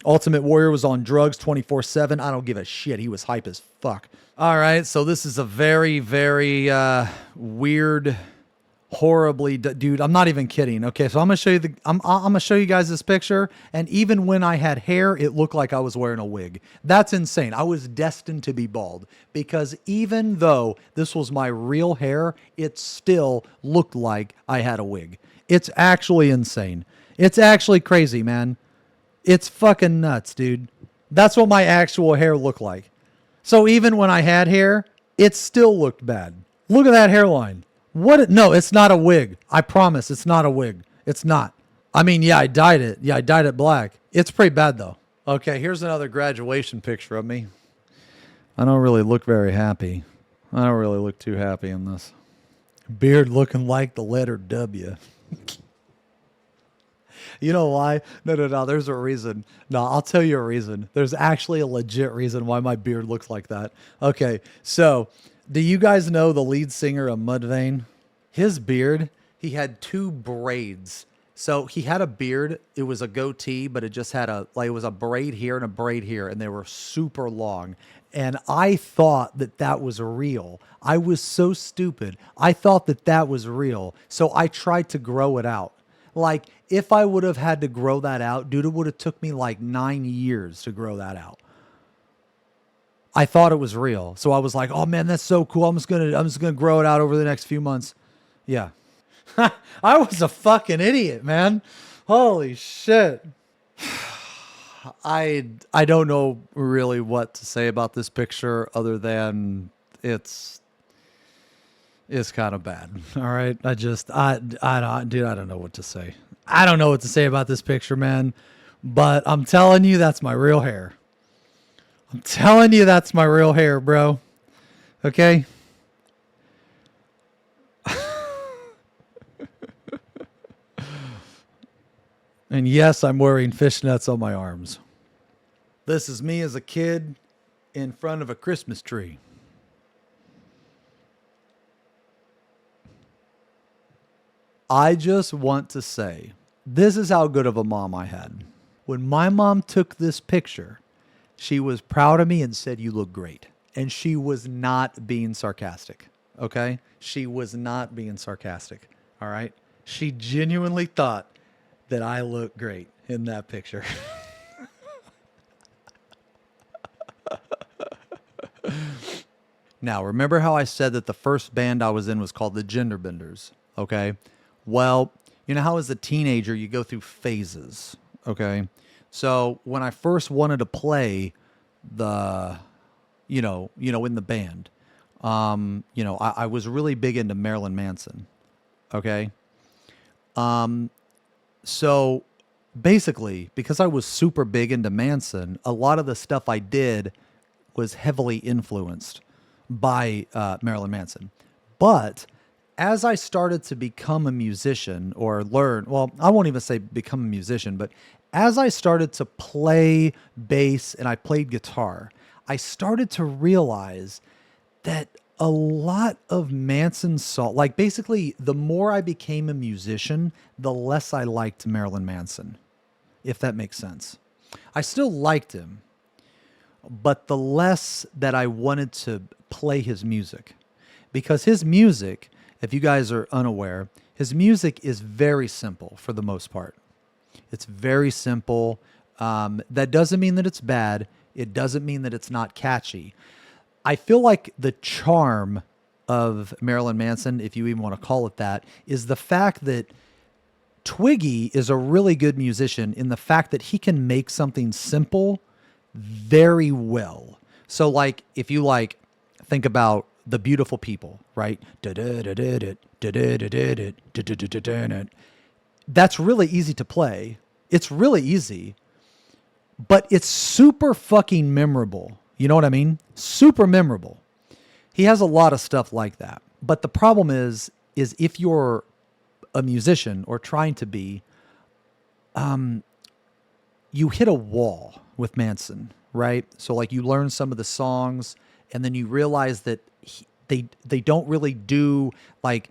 Ultimate Warrior was on drugs 24/7. I don't give a shit. He was hype as fuck. All right, so this is a very, very weird, horribly, dude. I'm not even kidding. Okay, so I'm gonna show you I'm gonna show you guys this picture, and even when I had hair, it looked like I was wearing a wig. That's insane. I was destined to be bald because even though this was my real hair, it still looked like I had a wig. It's actually insane. It's actually crazy, man. It's fucking nuts, dude. That's what my actual hair looked like. So even when I had hair, it still looked bad. Look at that hairline. No, it's not a wig. I promise it's not a wig. It's not. I mean, yeah, I dyed it. Yeah, I dyed it black. It's pretty bad though. Okay, here's another graduation picture of me. I don't really look very happy. I don't really look too happy in this. Beard looking like the letter W. You know why? No. There's a reason. No, I'll tell you a reason. There's actually a legit reason why my beard looks like that. Okay, so do you guys know the lead singer of Mudvayne? His beard, he had two braids. So he had a beard. It was a goatee, but it just had it was a braid here and a braid here, and they were super long. And I thought that was real. I was so stupid. I thought that was real. So I tried to grow it out. Like, if I would have had to grow that out, dude, it would have took me like 9 years to grow that out. I thought it was real. So I was like, oh man, that's so cool. I'm just gonna grow it out over the next few months. Yeah. I was a fucking idiot, man. Holy shit. I don't know really what to say about this picture other than it's kind of bad. All right. Dude, I don't know what to say. I don't know what to say about this picture, man, but I'm telling you, that's my real hair. I'm telling you, that's my real hair, bro. Okay. And yes, I'm wearing fishnets on my arms. This is me as a kid in front of a Christmas tree. I just want to say, this is how good of a mom I had. When my mom took this picture, she was proud of me and said, "You look great." And she was not being sarcastic. Okay? She was not being sarcastic. All right? She genuinely thought that I look great in that picture. Now, remember how I said that the first band I was in was called the Gender Benders? Okay. Well, you know how as a teenager you go through phases. Okay. So when I first wanted to play the, in the band, I was really big into Marilyn Manson. Okay. So basically, because I was super big into Manson, a lot of the stuff I did was heavily influenced by Marilyn Manson. But as I started to become a musician or learn, well, I won't even say become a musician, but as I started to play bass and I played guitar, I started to realize that a lot of Manson's songs, like basically the more I became a musician, the less I liked Marilyn Manson, if that makes sense. I still liked him, but the less that I wanted to play his music. Because his music, if you guys are unaware, his music is very simple for the most part. It's very simple. That doesn't mean that it's bad. It doesn't mean that it's not catchy. I feel like the charm of Marilyn Manson, if you even want to call it that, is the fact that Twiggy is a really good musician in the fact that he can make something simple very well. So like, if you think about The Beautiful People, right? That's really easy to play. It's really easy, but it's super fucking memorable. You know what I mean? Super memorable. He has a lot of stuff like that. But the problem is if you're a musician or trying to be, you hit a wall with Manson, right? So like you learn some of the songs and then you realize that they don't really do like,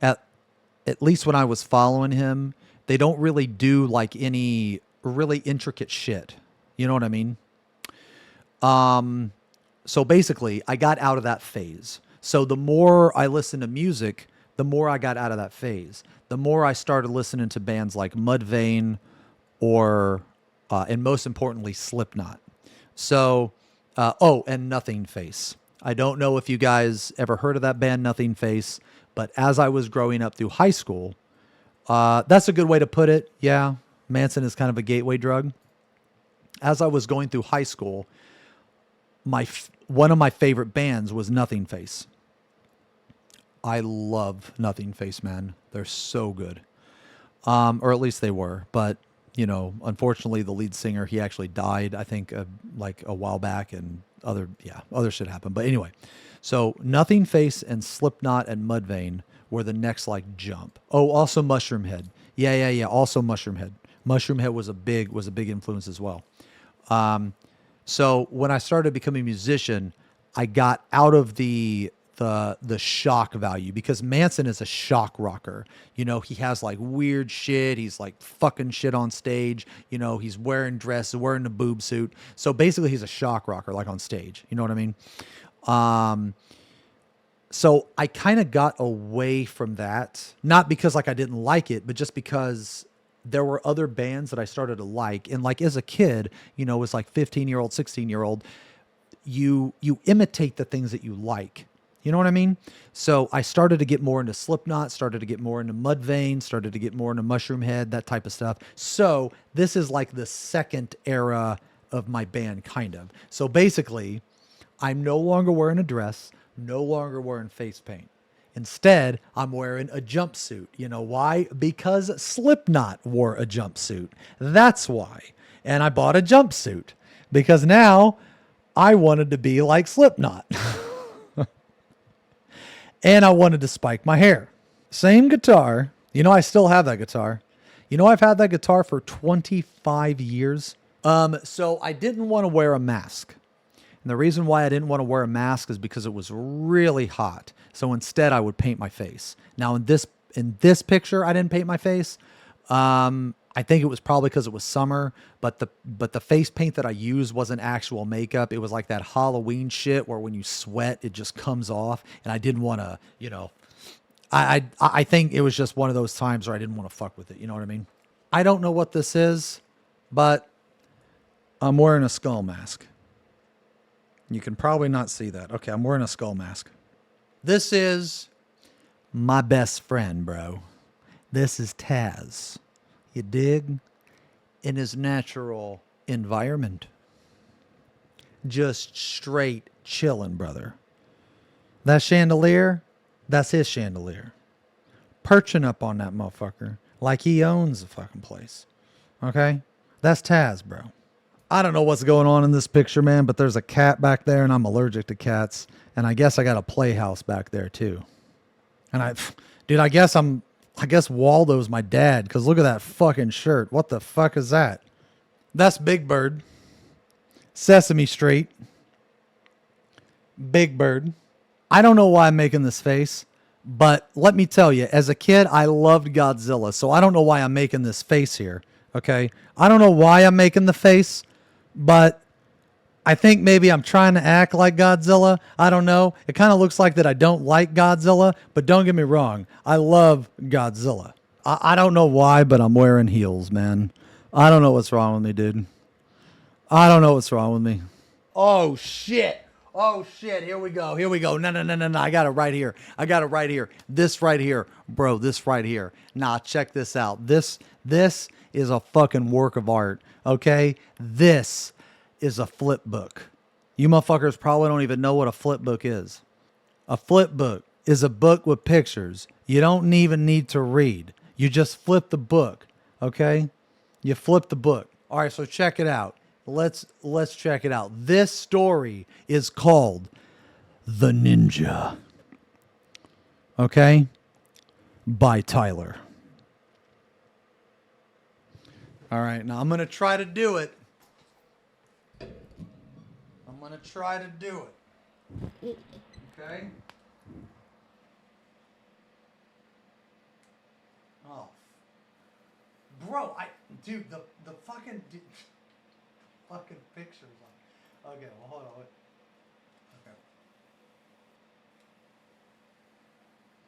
at least when I was following him, they don't really do like any really intricate shit. You know what I mean? So basically I got out of that phase. So the more I listened to music, the more I got out of that phase. The more I started listening to bands like Mudvayne or, and most importantly, Slipknot. So, and Nothing Face. I don't know if you guys ever heard of that band, Nothing Face, but as I was growing up through high school, that's a good way to put it. Yeah. Manson is kind of a gateway drug. As I was going through high school, one of my favorite bands was Nothing Face. I love Nothing Face, man. They're so good. or at least they were. But you know, unfortunately, the lead singer, he actually died, I think, like a while back, and other shit happened. But anyway, so Nothing Face and Slipknot and Mudvayne were the next like jump. Oh, also Mushroom Head. Yeah. Also Mushroom Head. Mushroom Head was a big influence as well. So when I started becoming a musician, I got out of the shock value, because Manson is a shock rocker. You know, he has like weird shit. He's like fucking shit on stage. You know, he's wearing dresses, wearing a boob suit. So basically, he's a shock rocker, like on stage. You know what I mean? So I kind of got away from that, not because like I didn't like it, but just because there were other bands that I started to like. And like as a kid, you know, as like 15-year-old, 16-year-old, you imitate the things that you like. You know what I mean? So I started to get more into Slipknot, started to get more into Mudvayne, started to get more into Mushroom Head, that type of stuff. So this is like the second era of my band, kind of. So basically, I'm no longer wearing a dress, no longer wearing face paint. Instead, I'm wearing a jumpsuit. You know why? Because Slipknot wore a jumpsuit. That's why. And I bought a jumpsuit because now I wanted to be like Slipknot. And I wanted to spike my hair. Same guitar. You know, I still have that guitar. You know, I've had that guitar for 25 years. So I didn't want to wear a mask. And the reason why I didn't want to wear a mask is because it was really hot. So instead I would paint my face. Now in this picture, I didn't paint my face. I think it was probably because it was summer, but the face paint that I used wasn't actual makeup. It was like that Halloween shit where when you sweat, it just comes off. And I didn't want to, you know, I think it was just one of those times where I didn't want to fuck with it. You know what I mean? I don't know what this is, but I'm wearing a skull mask. You can probably not see that. Okay, I'm wearing a skull mask. This is my best friend, bro. This is Taz. You dig? In his natural environment. Just straight chilling, brother. That chandelier, that's his chandelier. Perching up on that motherfucker like he owns the fucking place. Okay? That's Taz, bro. I don't know what's going on in this picture, man, but there's a cat back there, and I'm allergic to cats. And I guess I got a playhouse back there, too. And I guess Waldo's my dad, because look at that fucking shirt. What the fuck is that? That's Big Bird. Sesame Street. Big Bird. I don't know why I'm making this face, but let me tell you, as a kid, I loved Godzilla, so I don't know why I'm making this face here, okay? I don't know why I'm making the face, but I think maybe I'm trying to act like Godzilla. I don't know. It kind of looks like that I don't like Godzilla, but don't get me wrong. I love Godzilla. I don't know why, but I'm wearing heels, man. I don't know what's wrong with me, dude. I don't know what's wrong with me. Oh, shit. Oh, shit. Here we go. No. I got it right here. This right here. Bro, this right here. Nah, check this out. This is a fucking work of art, okay? This is a flip book. You motherfuckers probably don't even know what a flip book is. A flip book is a book with pictures. You don't even need to read. You just flip the book, okay? You flip the book. All right, so check it out. Let's check it out. This story is called The Ninja. Okay? By Tyler. All right, now I'm going to try to do it. Okay? Oh. Bro, dude, the fucking fucking pictures. Okay, well, hold on. Wait. Okay.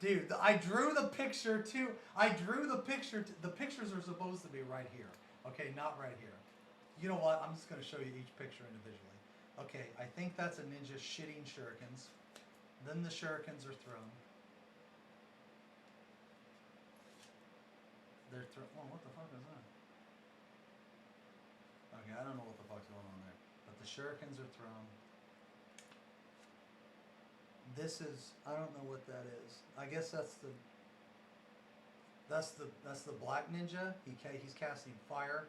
Dude, I drew the picture too. The pictures are supposed to be right here. Okay, not right here. You know what? I'm just going to show you each picture individually. Okay, I think that's a ninja shitting shurikens. Then the shurikens are thrown. They're thrown. Oh, what the fuck is that? Okay, I don't know what the fuck's going on there. But the shurikens are thrown. This is, I don't know what that is. I guess that's the... That's the black ninja. He's casting fire.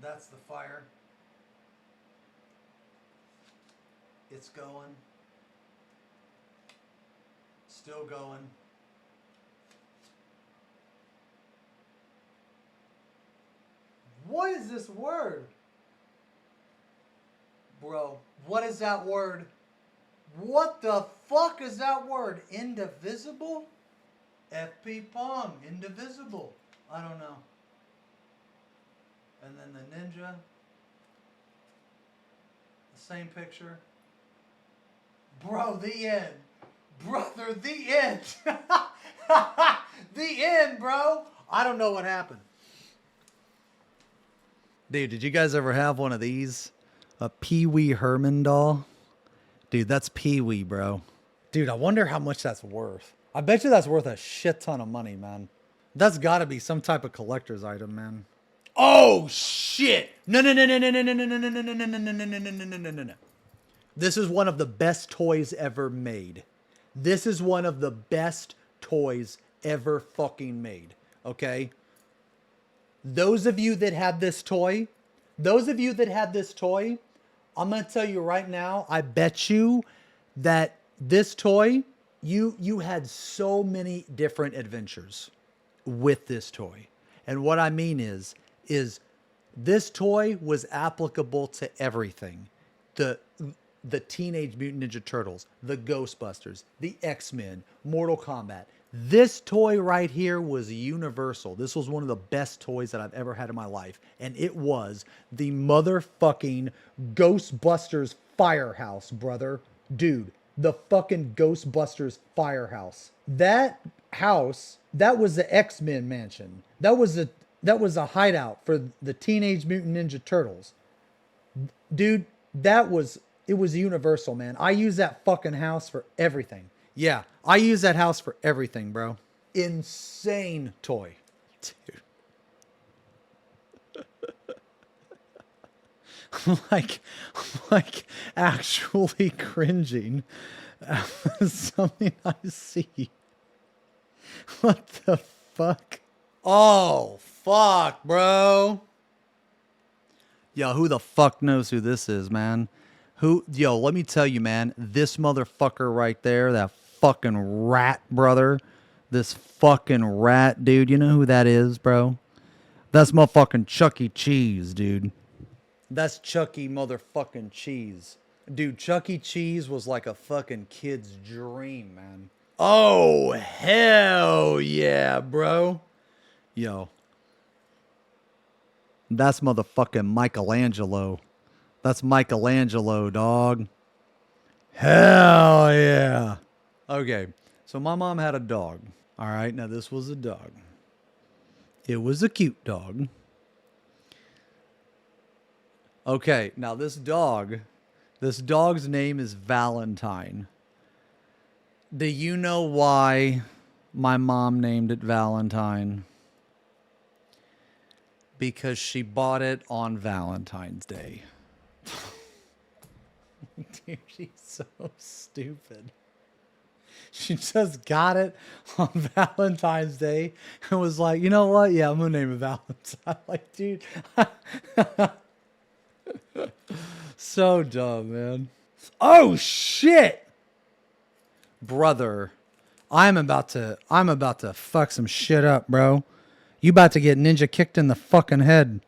That's the fire. It's going. Still going. What is this word? Bro, what is that word? What the fuck is that word? Indivisible? FP Pong, indivisible. I don't know. And then the ninja. The same picture. Bro, the end. Brother, the end. The end, bro. I don't know what happened. Dude, did you guys ever have one of these? A Pee Wee Herman doll? Dude, that's Pee Wee, bro. Dude, I wonder how much that's worth. I bet you that's worth a shit ton of money, man. That's gotta be some type of collector's item, man. Oh, shit. No. This is one of the best toys ever made. This is one of the best toys ever fucking made. Okay? Those of you that had this toy, I'm going to tell you right now, I bet you that this toy, you had so many different adventures with this toy. And what I mean is this toy was applicable to everything. The Teenage Mutant Ninja Turtles, the Ghostbusters, the X-Men, Mortal Kombat. This toy right here was universal. This was one of the best toys that I've ever had in my life. And it was the motherfucking Ghostbusters Firehouse, brother. Dude, the fucking Ghostbusters Firehouse. That house, that was the X-Men mansion. That was a hideout for the Teenage Mutant Ninja Turtles. Dude, it was universal, man. I use that fucking house for everything. Yeah, I use that house for everything, bro. Insane toy. Dude. like actually cringing at something I see. What the fuck? Oh, fuck, bro. Yo, who the fuck knows who this is, man? Yo, let me tell you, man, this motherfucker right there, that fucking rat, brother. This fucking rat, dude. You know who that is, bro? That's motherfucking Chuck E. Cheese, dude. That's Chuck E. motherfucking Cheese. Dude, Chuck E. Cheese was like a fucking kid's dream, man. Oh, hell yeah, bro. Yo. That's motherfucking Michelangelo. That's Michelangelo, dog. Hell yeah. Okay, so my mom had a dog. All right, now this was a dog. It was a cute dog. Okay, now this dog's name is Valentine. Do you know why my mom named it Valentine? Because she bought it on Valentine's Day. Dude, she's so stupid. She just got it on Valentine's Day and was like, you know what? Yeah, I'm going to name it Valentine. Like, dude. So dumb, man. Oh, shit. Brother, I'm about to fuck some shit up, bro. You about to get ninja kicked in the fucking head.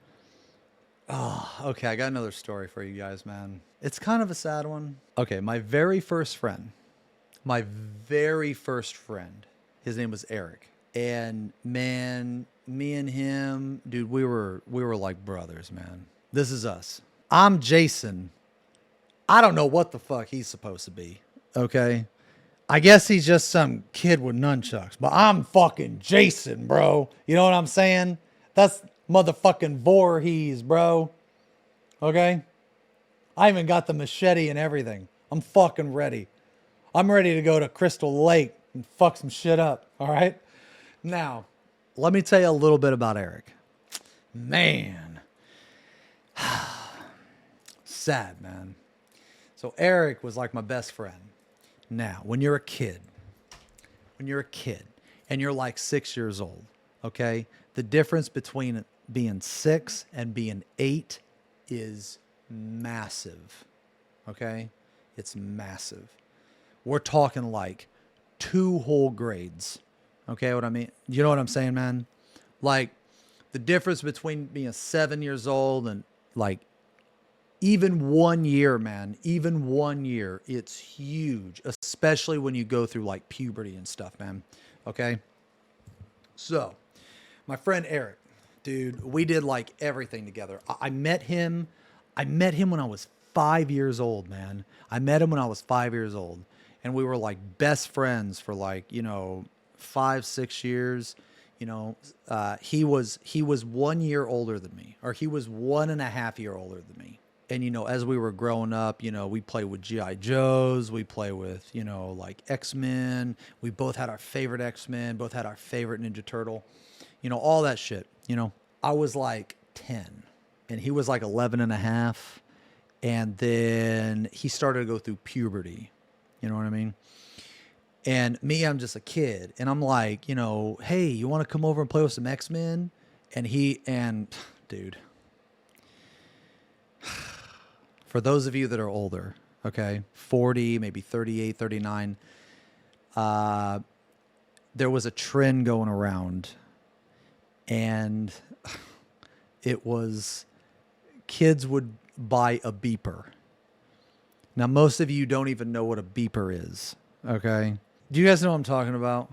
Oh, okay, I got another story for you guys, man. It's kind of a sad one. Okay, my very first friend, his name was Eric. And man, me and him, dude, we were like brothers, man. This is us. I'm Jason. I don't know what the fuck he's supposed to be, okay? I guess he's just some kid with nunchucks, but I'm fucking Jason, bro. You know what I'm saying? That's motherfucking Voorhees, bro. Okay? I even got the machete and everything. I'm fucking ready. I'm ready to go to Crystal Lake and fuck some shit up, all right? Now, let me tell you a little bit about Eric. Man. Sad, man. So Eric was like my best friend. Now, when you're a kid, and you're like 6 years old, okay? The difference between being 6 and being 8 is massive, okay? It's massive. We're talking like 2 whole grades, okay? What I mean? You know what I'm saying, man? Like the difference between being 7 years old and like even 1 year, man, even 1 year, it's huge, especially when you go through like puberty and stuff, man. Okay. So my friend Eric, dude, we did like everything together. I met him. I met him when I was 5 years old, man. I met him when I was 5 years old, and we were like best friends for like, 5, 6 years. He was 1 year older than me, or he was 1.5 years older than me. And, as we were growing up, we play with G.I. Joes, we play with, like X-Men. We both had our favorite X-Men, both had our favorite Ninja Turtle, all that shit. I was like 10 and he was like 11 and a half. And then he started to go through puberty. You know what I mean? And me, I'm just a kid. And I'm like, hey, you want to come over and play with some X-Men? And dude, for those of you that are older, okay, 40, maybe 38, 39, there was a trend going around, and it was kids would buy a beeper. Now, most of you don't even know what a beeper is, okay? Do you guys know what I'm talking about?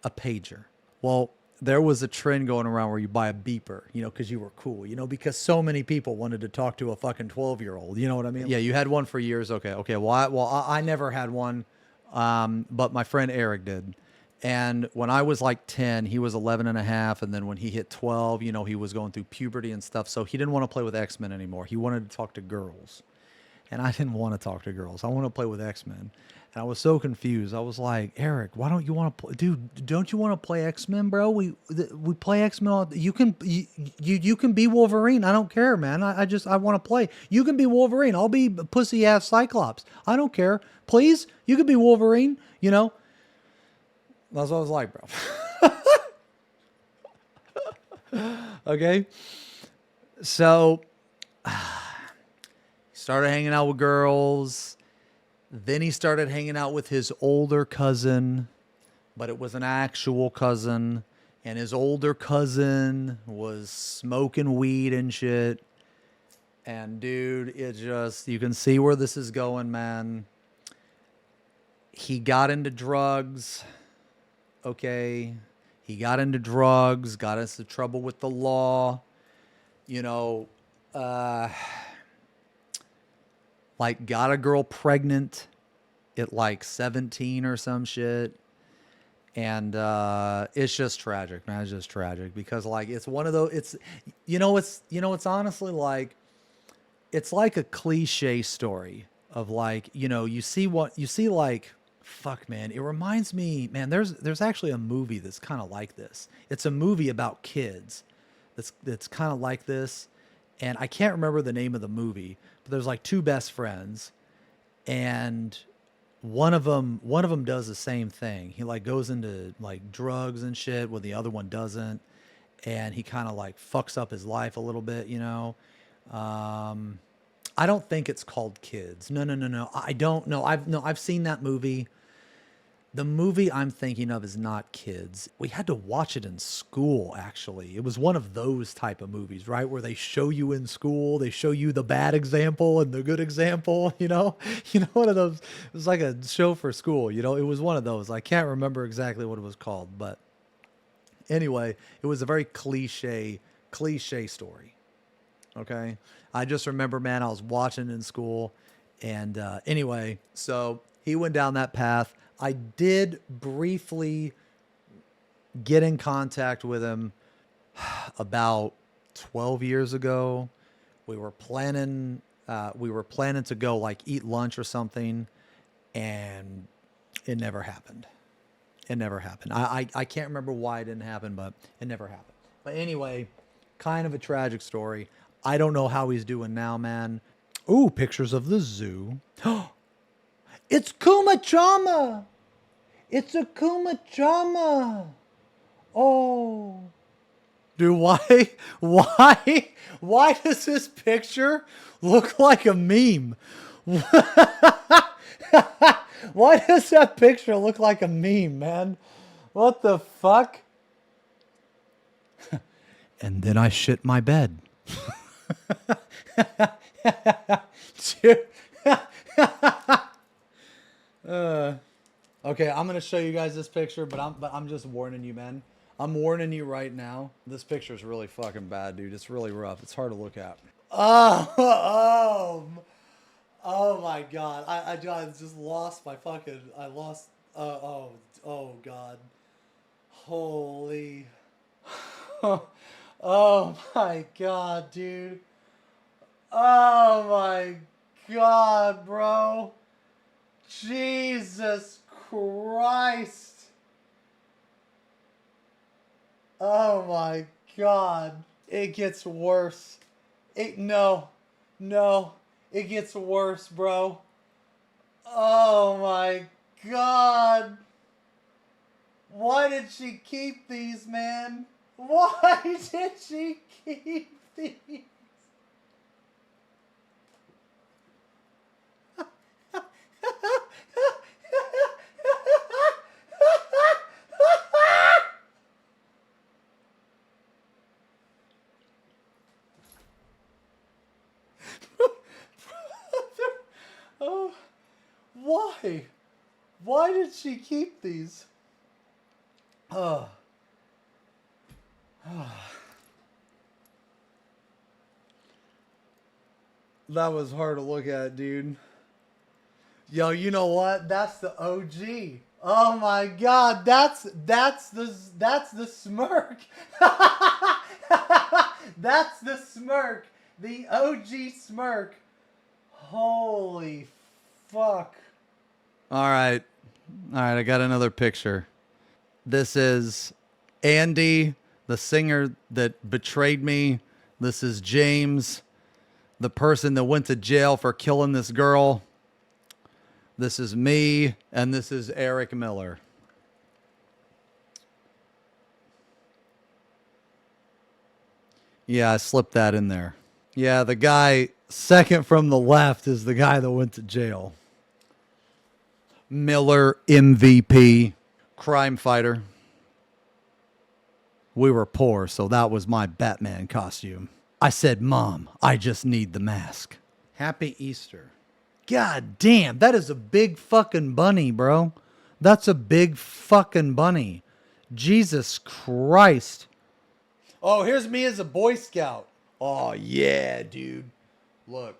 A pager. Well, there was a trend going around where you buy a beeper, because you were cool, because so many people wanted to talk to a fucking 12-year-old. You know what I mean? Yeah, you had one for years. Okay. Well, I never had one, but my friend Eric did. And when I was like 10, he was 11 and a half. And then when he hit 12, he was going through puberty and stuff. So he didn't want to play with X-Men anymore. He wanted to talk to girls. And I didn't want to talk to girls. I want to play with X-Men. And I was so confused. I was like, Eric, why don't you want to play? Dude, don't you want to play X-Men, bro? We play X-Men. You can be Wolverine. I don't care, man. I want to play. You can be Wolverine. I'll be pussy ass Cyclops. I don't care. Please, you can be Wolverine. That's what I was like, bro. Okay. So started hanging out with girls. Then he started hanging out with his older cousin, but it was an actual cousin. And his older cousin was smoking weed and shit. And dude, you can see where this is going, man. He got into drugs. Okay. He got into drugs, got us into trouble with the law. Like got a girl pregnant at like 17 or some shit. And it's just tragic, man. It's just tragic because like it's one of those, it's honestly like, it's like a cliche story of like, you see like, fuck, man. It reminds me, man, there's actually a movie that's kind of like this. It's a movie about kids that's kind of like this. And I can't remember the name of the movie, but there's like 2 best friends, and one of them does the same thing. He like goes into like drugs and shit when the other one doesn't, and he kind of like fucks up his life a little bit, I don't think it's called Kids. No. I don't know. I've seen that movie. The movie I'm thinking of is not Kids. We had to watch it in school, actually. It was one of those type of movies, right? Where they show you in school, they show you the bad example and the good example, one of those. It was like a show for school, it was one of those. I can't remember exactly what it was called, but anyway, it was a very cliche story. Okay. I just remember, man, I was watching in school, and anyway, so he went down that path. I did briefly get in contact with him about 12 years ago. We were planning to go like eat lunch or something, and it never happened. I can't remember why it didn't happen, but it never happened. But anyway, kind of a tragic story. I don't know how he's doing now, man. Ooh, pictures of the zoo. It's Kuma-chama! It's a Kuma-chama! Oh. Dude, why? Why does this picture look like a meme? Why does that picture look like a meme, man? What the fuck? And then I shit my bed. Dude. Okay, I'm gonna show you guys this picture, but I'm just warning you, man. I'm warning you right now. This picture is really fucking bad, dude. It's really rough. It's hard to look at. Oh my god. I just lost my fucking. I lost. Oh god. Holy. Oh my god, dude. Oh my god, bro. Jesus Christ. Oh my god. It gets worse. No. It gets worse, bro. Oh my god. Why did she keep these, man? Why did she keep these? Oh, why? Why did she keep these? Oh. That was hard to look at, dude. Yo, you know what? That's the OG. Oh my god, that's the smirk. That's the smirk. The OG smirk. Holy fuck. All right, I got another picture. This is Andy, the singer that betrayed me. This is James, the person that went to jail for killing this girl. This is me, and this is Eric Miller. Yeah, I slipped that in there. Yeah, the guy second from the left is the guy that went to jail. Miller, MVP, crime fighter. We were poor, so that was my Batman costume. I said, Mom, I just need the mask. Happy Easter. God damn, that is a big fucking bunny, bro. That's a big fucking bunny. Jesus Christ. Oh, here's me as a Boy Scout. Oh, yeah, dude. Look,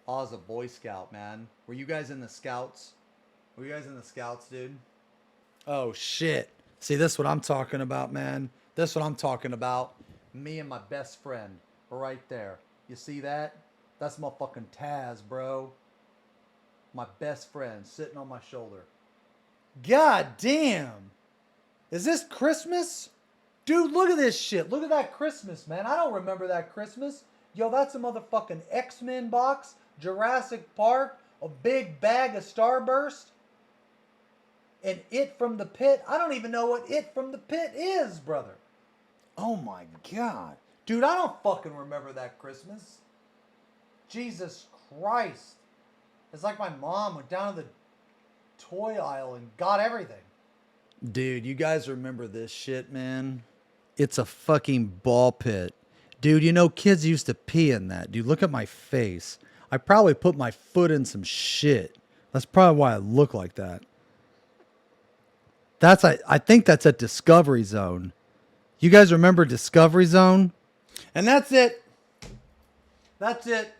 I was a Boy Scout, man. Were you guys in the Scouts? Were you guys in the Scouts, dude? Oh, shit. See, this is what I'm talking about, man. This is what I'm talking about. Me and my best friend right there. You see that? That's my fucking Taz, bro. My best friend sitting on my shoulder. God damn. Is this Christmas? Dude, look at this shit. Look at that Christmas, man. I don't remember that Christmas. Yo, that's a motherfucking X-Men box, Jurassic Park, a big bag of Starburst, and It from the Pit. I don't even know what It from the Pit is, brother. Oh my God. Dude, I don't fucking remember that Christmas. Jesus Christ. It's like my mom went down to the toy aisle and got everything. Dude, you guys remember this shit, man? It's a fucking ball pit. Dude, you know, kids used to pee in that. Dude, look at my face. I probably put my foot in some shit. That's probably why I look like that. I think that's at Discovery Zone. You guys remember Discovery Zone? And that's it. That's it.